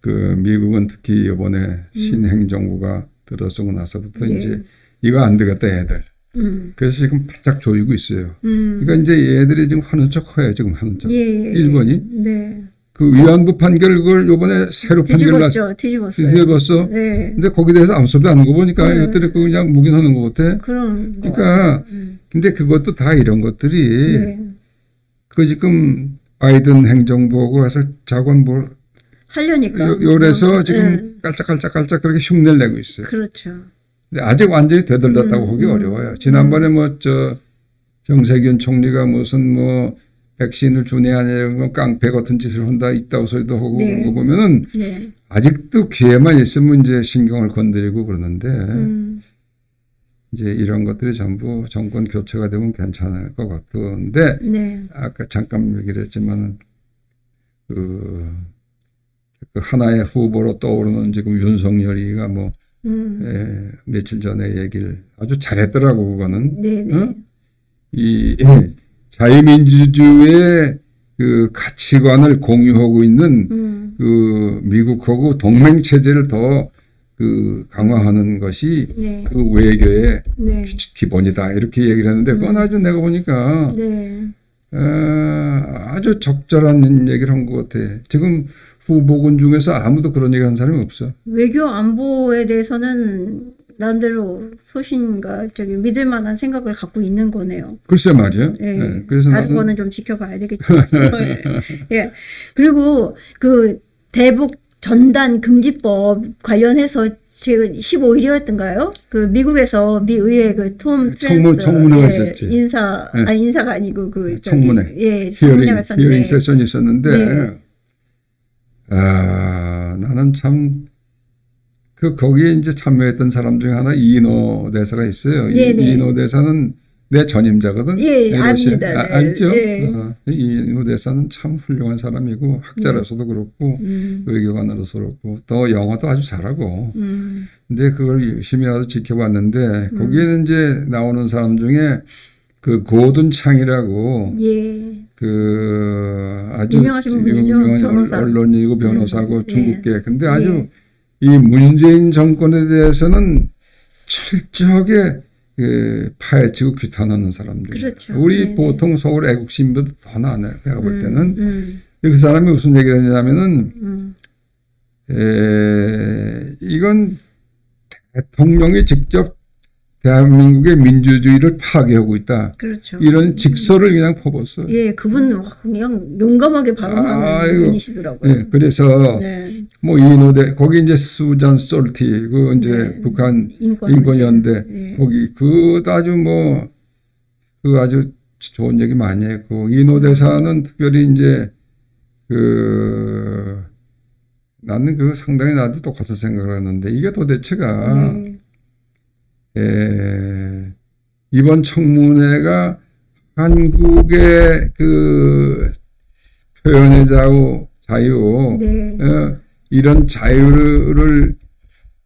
그 미국은 특히 이번에 신행정부가 들어서고 나서부터 네. 이제 이거 안 되겠다, 애들. 그래서 지금 바짝 조이고 있어요. 그러니까 이제 얘들이 지금 하는 척 해요, 지금 하는 척. 예. 일본이. 네. 그 위안부 판결 그걸 요번에 새로 판결 뒤집었어요. 뒤집었어. 네. 근데 거기에 대해서 아무 소리도 안 하는 거 보니까 이것들이 그냥 묵인하는 것 같아. 그럼 뭐. 그러니까 근데 그것도 다 이런 것들이 네. 그 지금 바이든 행정부하고 해서 자관 뭘 하려니까. 요래서 지금 깔짝깔짝 그렇게 흉내를 내고 있어요. 그렇죠. 근데 아직 완전히 되돌렸다고 보기 어려워요. 지난번에 뭐 저 정세균 총리가 무슨 뭐 백신을 주냐 아니냐 뭐 깡패 같은 짓을 한다 있다고 소리도 하고 네. 그런 거 보면은 네. 아직도 기회만 있으면 이제 신경을 건드리고 그러는데 이제 이런 것들이 전부 정권 교체가 되면 괜찮을 것 같은데 네. 아까 잠깐 얘기를 했지만 그 하나의 후보로 떠오르는 지금 윤석열이가 뭐 며칠 전에 얘기를 아주 잘했더라고 그거는. 네네. 어? 이 자유민주주의의 그 가치관을 공유하고 있는 그 미국하고 동맹 체제를 더 그 강화하는 것이 네. 그 외교의 네. 기본이다 이렇게 얘기를 했는데 그건 아주 내가 보니까 네. 아주 적절한 얘기를 한 것 같아. 지금 후보군 중에서 아무도 그런 얘기하는 사람이 없어. 외교 안보에 대해서는 나름대로 소신과 저기 믿을 만한 생각을 갖고 있는 거네요. 글쎄 말이야. 예. 네. 그래서 다른 나는 거는 좀 지켜봐야 되겠죠. 예. 그리고 그 대북 전단 금지법 관련해서 지금 15일이었던가요? 그 미국에서 미 의회 그 톰 트렌스 청문회가 있었지. 인사 네. 아니 인사가 아니고 그 청문회. 예, 청문회가 있었는데. 히어링 세션이 있었는데 네. 나는 참 그 거기에 이제 참여했던 사람 중에 하나 이인호 대사가 있어요. 네네. 이인호 대사는 내 전임자거든. 예, 압니다. 네. 알죠? 예. 이인호 대사는 참 훌륭한 사람이고 학자로서도 그렇고 외교관으로서 그렇고 또 영어도 아주 잘하고. 근데 그걸 열심히라도 지켜봤는데 거기에는 이제 나오는 사람 중에 그 고든 창이라고 예. 그 아주 유명하신 분이죠. 유명한 변호사. 언론이고 변호사고 중국계. 근데 아주 예. 이 문재인 정권에 대해서는 철저하게 그 파헤치고 규탄하는 사람들. 그렇죠. 우리 네네. 보통 서울 애국심보다 더 나아요. 내가 볼 때는. 음. 그 사람이 무슨 얘기를 했냐면은 이건 대통령이 직접 대한민국의 민주주의를 파괴하고 있다. 그렇죠. 이런 직설을 그냥 퍼붓어요. 예, 그분 그냥 용감하게 발언하는 아이고. 분이시더라고요. 예, 그래서 네. 뭐 이노대 거기 이제 수잔 솔티 그 이제 네. 북한 인권문제. 인권연대 예. 거기 그 아주 뭐 그 아주 좋은 얘기 많이 했고 이노 대사는 특별히 이제 그 나는 그 상당히 나도 똑같은 생각을 하는데 이게 도대체가 네. 이번 청문회가 한국의 그 표현의 자유, 네. 이런 자유를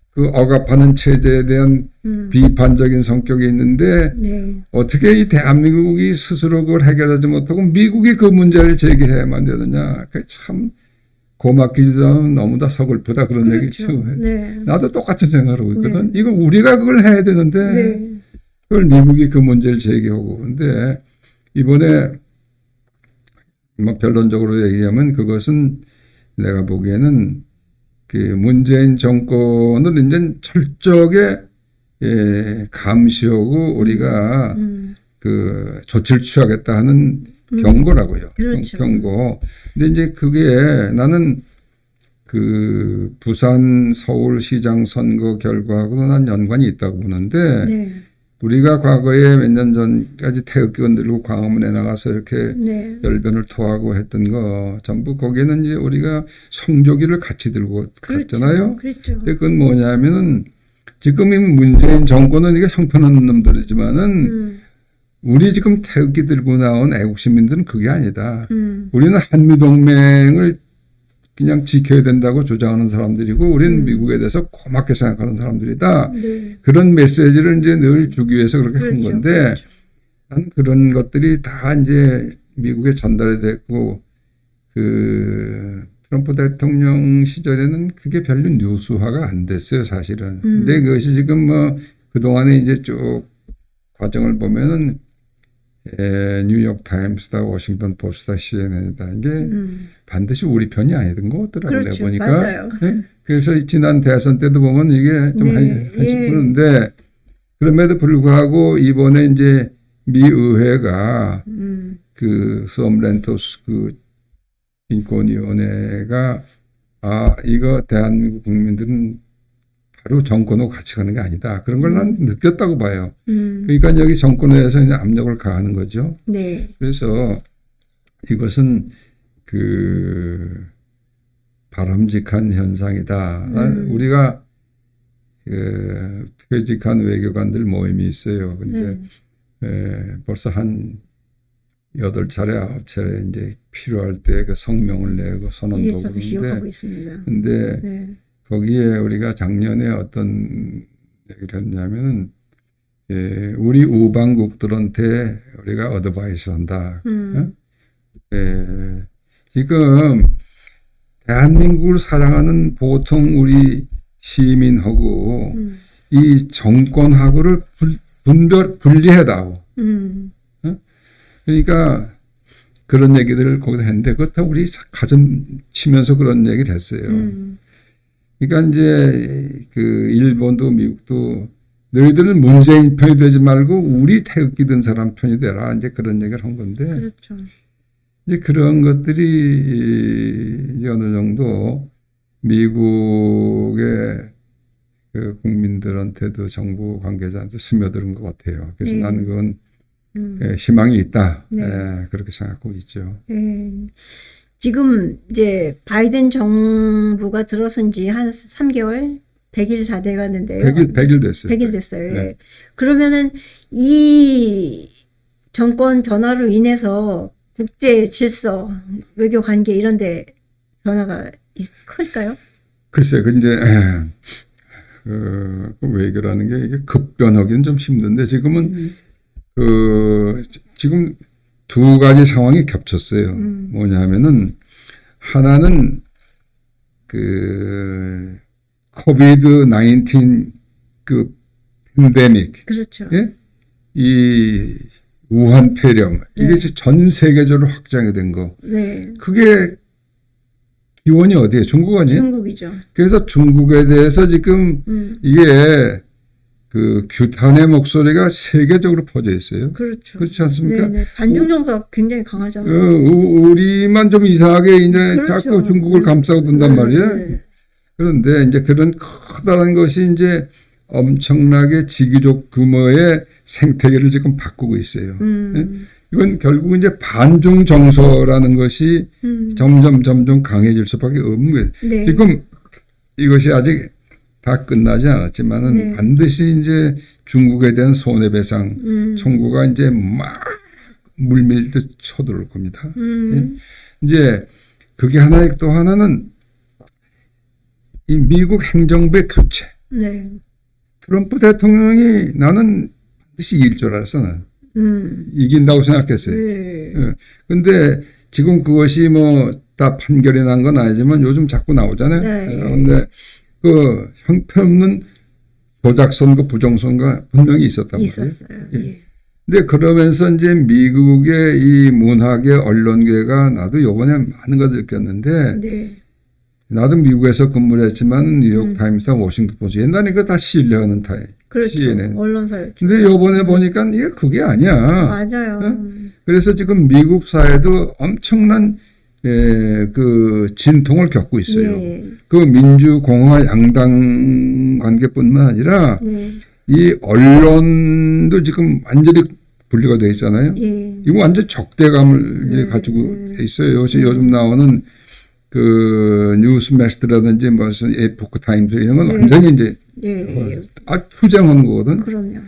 그 억압하는 체제에 대한 비판적인 성격이 있는데 네. 어떻게 이 대한민국이 스스로 그걸 해결하지 못하고 미국이 그 문제를 제기해야만 되느냐. 그 참 고맙기도 하고 너무 다 서글프다 그런 그렇죠. 얘기죠. 네. 나도 똑같은 생각을 하고 있거든. 이거 우리가 그걸 해야 되는데 네. 그걸 미국이 그 문제를 제기하고. 근데 이번에 뭐 변론적으로 얘기하면 그것은 내가 보기에는 그 문재인 정권을 이제 철저하게 감시하고 우리가 그 조치를 취하겠다 하는 경고라고요. 그렇죠. 경고. 근데 이제 그게 나는 그 부산 서울시장 선거 결과하고도 난 연관이 있다고 보는데 네. 우리가 과거에 몇 년 전까지 태극기 흔들고 광화문에 나가서 이렇게 네. 열변을 토하고 했던 거 전부 거기에는 이제 우리가 성조기를 같이 들고 갔잖아요. 그렇죠. 근데 그건 뭐냐면은 지금 이 문재인 정권은 이게 형편없는 놈들이지만은 우리 지금 태극기 들고 나온 애국 시민들은 그게 아니다. 우리는 한미동맹을 그냥 지켜야 된다고 주장하는 사람들이고 우리는 미국에 대해서 고맙게 생각하는 사람들이다. 네. 그런 메시지를 이제 늘 주기 위해서 그렇게 한 그렇죠. 건데 그렇죠. 난 그런 것들이 다 이제 미국에 전달이 됐고 그 트럼프 대통령 시절에는 그게 별로 뉴스화가 안 됐어요, 사실은. 근데 그것이 지금 뭐 그동안에 이제 쭉 과정을 보면은 뉴욕 타임스다, 워싱턴 포스트다, CNN이다. 이게 반드시 우리 편이 아니던 것 같더라고요. 그렇죠. 보니까. 맞아요. 네? 그래서 지난 대선 때도 보면 이게 좀 네. 한심했는데 그럼에도 불구하고 이번에 이제 미 의회가 그 썸렌토스 그 인권위원회가 이거 대한민국 국민들은 바로 정권하고 같이 가는 게 아니다. 그런 걸 난 느꼈다고 봐요. 그러니까 여기 정권에서 이제 압력을 가하는 거죠. 네. 그래서 이것은 그 바람직한 현상이다. 우리가 그 퇴직한 외교관들 모임이 있어요. 근데 벌써 한 8차례, 9차례 이제 필요할 때 그 성명을 내고 선언도 저도 기억하고 있습니다. 근데 네. 거기에 우리가 작년에 어떤 얘기를 했냐면은 우리 우방국들한테 우리가 어드바이스 한다. 지금 대한민국을 사랑하는 보통 우리 시민하고 이 정권하고를 분리해다오. 그러니까 그런 얘기들을 거기서 했는데 그렇다고 우리 가슴 치면서 그런 얘기를 했어요. 그러니까 이제 그 일본도 미국도 너희들은 문재인 편이 되지 말고 우리 태극기 든 사람 편이 되라. 이제 그런 얘기를 한 건데. 그렇죠. 이제 그런 것들이 이제 어느 정도 미국의 그 국민들한테도 정부 관계자한테 스며드는 것 같아요. 그래서 나는 그건 희망이 있다. 네. 그렇게 생각하고 있죠. 지금 이제 바이든 정부가 들어선 지 한 3개월, 100일 다 돼 가는데요. 100일 됐어요. 100일 됐어요. 네. 예. 그러면은 이 정권 변화로 인해서 국제 질서, 외교 관계 이런 데 변화가 클까요? 글쎄요. 그 이제 그 외교라는 게 이게 급변하기는 좀 힘든데 지금은 지금 두 가지 상황이 겹쳤어요. 뭐냐면은 하나는 그 코비드 19 그 팬데믹, 그렇죠. 예? 이 우한 폐렴 이게 전 세계적으로 확장이 된 거. 네. 그게 기원이 어디예요? 중국 아니에요? 중국이죠. 그래서 중국에 대해서 지금 이게 그 규탄의 목소리가 세계적으로 퍼져 있어요. 그렇죠. 그렇지 않습니까? 네네. 반중 정서가 굉장히 강하잖아요. 우리만 좀 이상하게 이제 그렇죠. 자꾸 중국을 감싸고 든단 말이에요. 그런데 이제 그런 커다란 것이 이제 엄청나게 지구적 규모의 생태계를 지금 바꾸고 있어요. 이건 결국 이제 반중 정서라는 것이 점점 강해질 수밖에 없는 거예요. 네. 지금 이것이 아직 다 끝나지 않았지만은 반드시 이제 중국에 대한 손해배상 청구가 이제 막 물밀듯 쳐들어올 겁니다. 이제 그게 하나, 또 하나는 이 미국 행정부의 교체. 네. 트럼프 대통령이 나는 반드시 이길 줄 알았어. 난. 이긴다고 생각했어요. 근데 지금 그것이 뭐 다 판결이 난 건 아니지만 요즘 자꾸 나오잖아요. 네. 그런데 그 형편없는 조작선거, 부정선거 분명히 있었단 말이에요. 있었어요. 예. 근데 그러면서 이제 미국의 이 문화계, 언론계가 나도 요번에 많은 걸 느꼈는데 네. 나도 미국에서 근무를 했지만 뉴욕 타임스나 워싱턴 포스트 옛날에 그거 다 신뢰하는 타임. 그렇죠. CNN. 언론사였죠. 근데 요번에 보니까 이게 그게 아니야. 맞아요. 그래서 지금 미국 사회도 엄청난 그 진통을 겪고 있어요. 예. 그 민주공화 양당 관계뿐만 아니라 네. 이 언론도 지금 완전히 분리가 돼 있잖아요. 예. 이거 완전 적대감을 이제 가지고 있어요. 요즘 나오는 그 뉴스메스트라든지 무슨 에포크 타임스 이런 건 완전히 이제 예. 투쟁하는 거거든. 그럼요.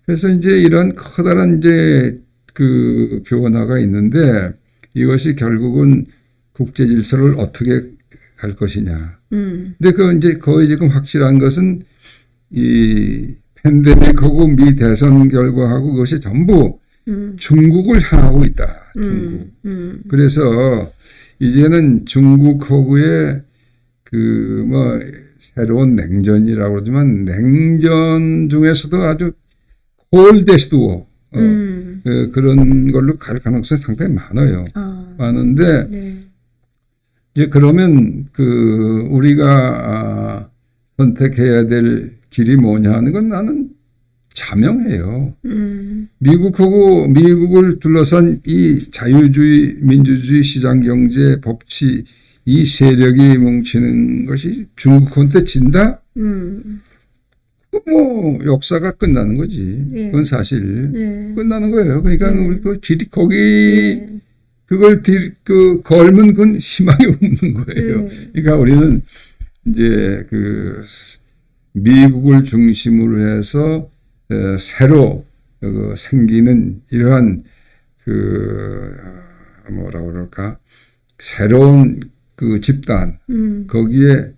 그래서 이제 이런 커다란 이제 그 변화가 있는데 이것이 결국은 국제 질서를 어떻게 갈 것이냐. 근데 그 이제 거의 지금 확실한 것은 이 팬데믹하고 미 대선 결과하고 그것이 전부 중국을 향하고 있다. 중국. 그래서 이제는 중국하고의 그 뭐 새로운 냉전이라고 그러지만 냉전 중에서도 아주 콜데스트 워 그런 걸로 갈 가능성이 상당히 많아요. 많은데 네. 이제 그러면 그 우리가 선택해야 될 길이 뭐냐 하는 건 나는 자명해요. 미국을 둘러싼 이 자유주의, 민주주의, 시장경제, 법치 이 세력이 뭉치는 것이 중국한테 진다? 뭐 역사가 끝나는 거지. 네. 그건 사실 네. 끝나는 거예요. 그러니까 우리 그 길이 거기 네. 그걸 걸면 그건 희망이 없는 거예요. 그러니까 우리는 이제 그 미국을 중심으로 해서 새로 생기는 이러한 그 뭐라 그럴까 새로운 그 집단 거기에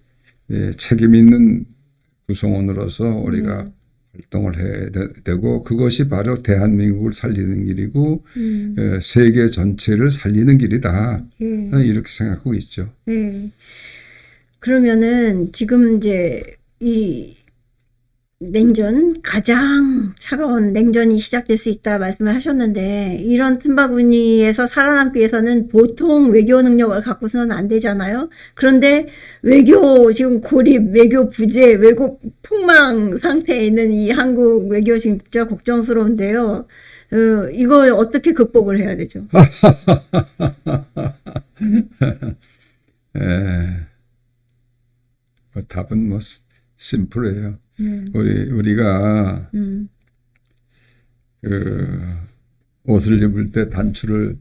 책임 있는 구성원으로서 우리가 활동을 해야 되고 그것이 바로 대한민국을 살리는 길이고 세계 전체를 살리는 길이다. 이렇게 생각하고 있죠. 네. 그러면은 지금 이제 이 냉전 가장 차가운 냉전이 시작될 수 있다 말씀을 하셨는데 이런 틈바구니에서 살아남기 위해서는 보통 외교 능력을 갖고서는 안 되잖아요. 그런데 외교 지금 고립, 외교 부재, 외교 폭망 상태에 있는 이 한국 외교 진짜 걱정스러운데요. 이걸 어떻게 극복을 해야 되죠? 답은 뭐 심플해요. 우리가 그 옷을 입을 때 단추를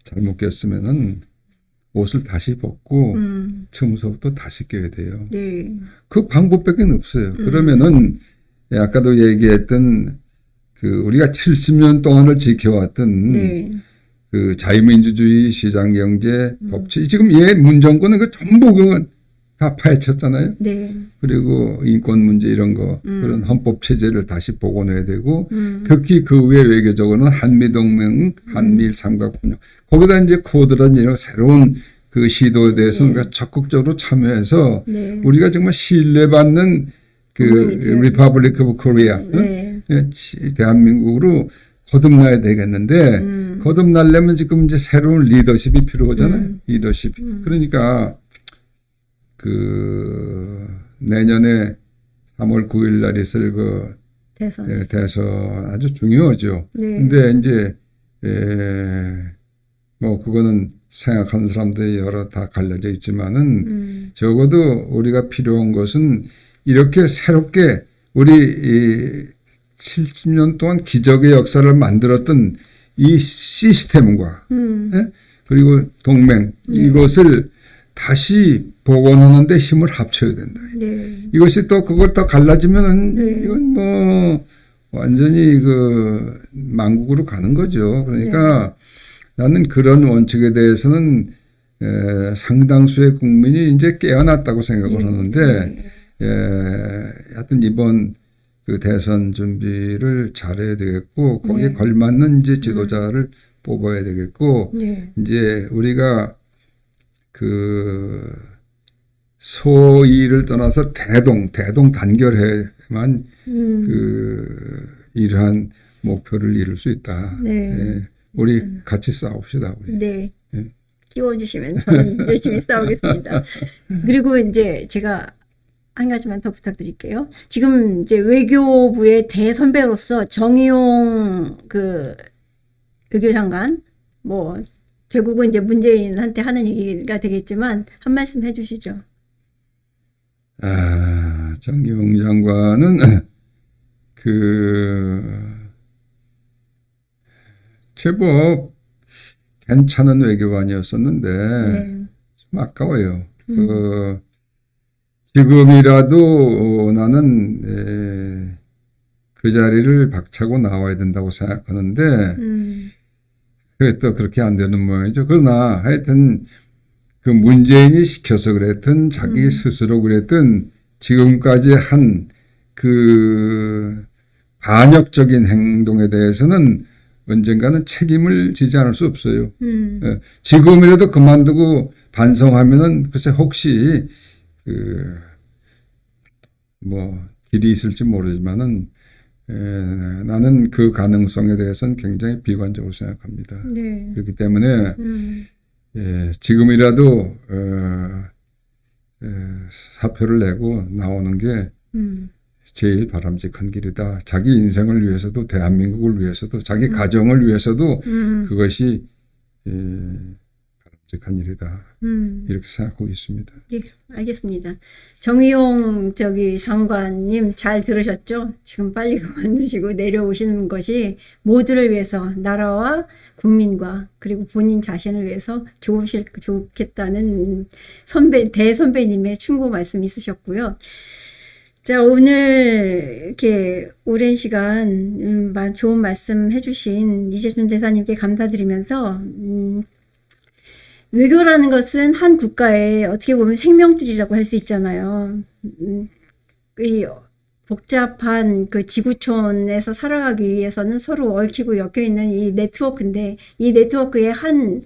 잘못 꼈으면은 옷을 다시 벗고 처음부터 다시 껴야 돼요. 네. 그 방법밖에 없어요. 그러면은 아까도 얘기했던 그 우리가 70년 동안을 지켜왔던 네. 그 자유민주주의 시장경제 법치 지금 얘 문정권은 그 전부 그거 다 파헤쳤잖아요. 네. 그리고 인권 문제 이런 거 그런 헌법 체제를 다시 복원해야 되고 특히 그 외 외교적으로는 한미동맹, 한미일 삼각분야 거기다 이제 쿼드라든지 이런 새로운 그 시도에 대해서 우리가 적극적으로 참여해서 우리가 정말 신뢰받는 그 리퍼블릭 오브 코리아 대한민국으로 거듭나야 되겠는데 거듭나려면 지금 이제 새로운 리더십이 필요하잖아요. 리더십. 그러니까 그 내년에 3월 9일 날 있을 그 대선 아주 중요하죠. 근데 이제 뭐 그거는 생각하는 사람들이 여러 다 갈려져 있지만은 적어도 우리가 필요한 것은 이렇게 새롭게 우리 이 70년 동안 기적의 역사를 만들었던 이 시스템과 그리고 동맹 이것을 다시 복원하는데 힘을 합쳐야 된다. 이것이 또 그걸 또 갈라지면은 이건 뭐 완전히 그 망국으로 가는 거죠. 그러니까 나는 그런 원칙에 대해서는 상당수의 국민이 이제 깨어났다고 생각을 하는데 하여튼 이번 그 대선 준비를 잘해야 되겠고 거기에 걸맞는 이제 지도자를 뽑아야 되겠고 이제 우리가 그 소위를 떠나서 대동 단결해만 그 이러한 목표를 이룰 수 있다. 우리 같이 싸웁시다. 우리. 네. 키워주시면 저는 열심히 싸우겠습니다. 그리고 이제 제가 한 가지만 더 부탁드릴게요. 지금 이제 외교부의 대선배로서 정의용 그 외교장관 뭐 결국은 이제 문재인한테 하는 얘기가 되겠지만 한 말씀 해주시죠. 정의용 장관은 제법 괜찮은 외교관이었었는데 네. 좀 아까워요. 지금이라도 나는 그 자리를 박차고 나와야 된다고 생각하는데 그게 또 그렇게 안 되는 모양이죠. 그러나 하여튼 그 문재인이 시켜서 그랬든 자기 스스로 그랬든 지금까지 한 그 반역적인 행동에 대해서는 언젠가는 책임을 지지 않을 수 없어요. 지금이라도 그만두고 반성하면은 글쎄 혹시 길이 있을지 모르지만은 나는 그 가능성에 대해서는 굉장히 비관적으로 생각합니다. 네. 그렇기 때문에 지금이라도 사표를 내고 나오는 게 제일 바람직한 길이다. 자기 인생을 위해서도 대한민국을 위해서도 자기 가정을 위해서도 그것이 바람직한 일이다. 이렇게 생각하고 있습니다. 네, 알겠습니다. 정의용 장관님 잘 들으셨죠? 지금 빨리 그만두시고 내려오시는 것이 모두를 위해서 나라와 국민과 그리고 본인 자신을 위해서 좋겠다는 대선배님의 충고 말씀 있으셨고요. 자, 오늘 이렇게 오랜 시간 좋은 말씀 해주신 이재준 대사님께 감사드리면서 외교라는 것은 한 국가의 어떻게 보면 생명줄이라고 할 수 있잖아요. 이 복잡한 그 지구촌에서 살아가기 위해서는 서로 얽히고 엮여 있는 이 네트워크인데 이 네트워크의 한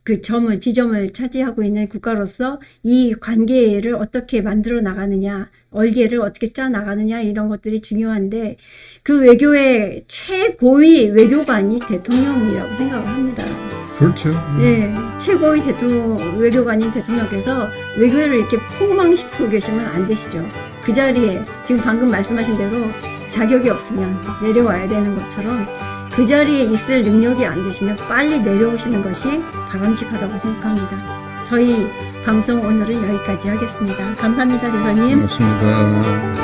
그 지점을 차지하고 있는 국가로서 이 관계를 어떻게 만들어 나가느냐, 얼개를 어떻게 짜 나가느냐 이런 것들이 중요한데 그 외교의 최고위 외교관이 대통령이라고 생각을 합니다. 그렇죠. 네, 최고위 외교관인 대통령께서 외교를 이렇게 폭망시키고 계시면 안 되시죠. 그 자리에 지금 방금 말씀하신 대로 자격이 없으면 내려와야 되는 것처럼 그 자리에 있을 능력이 안 되시면 빨리 내려오시는 것이 바람직하다고 생각합니다. 저희 방송 오늘은 여기까지 하겠습니다. 감사합니다, 대표님. 고맙습니다.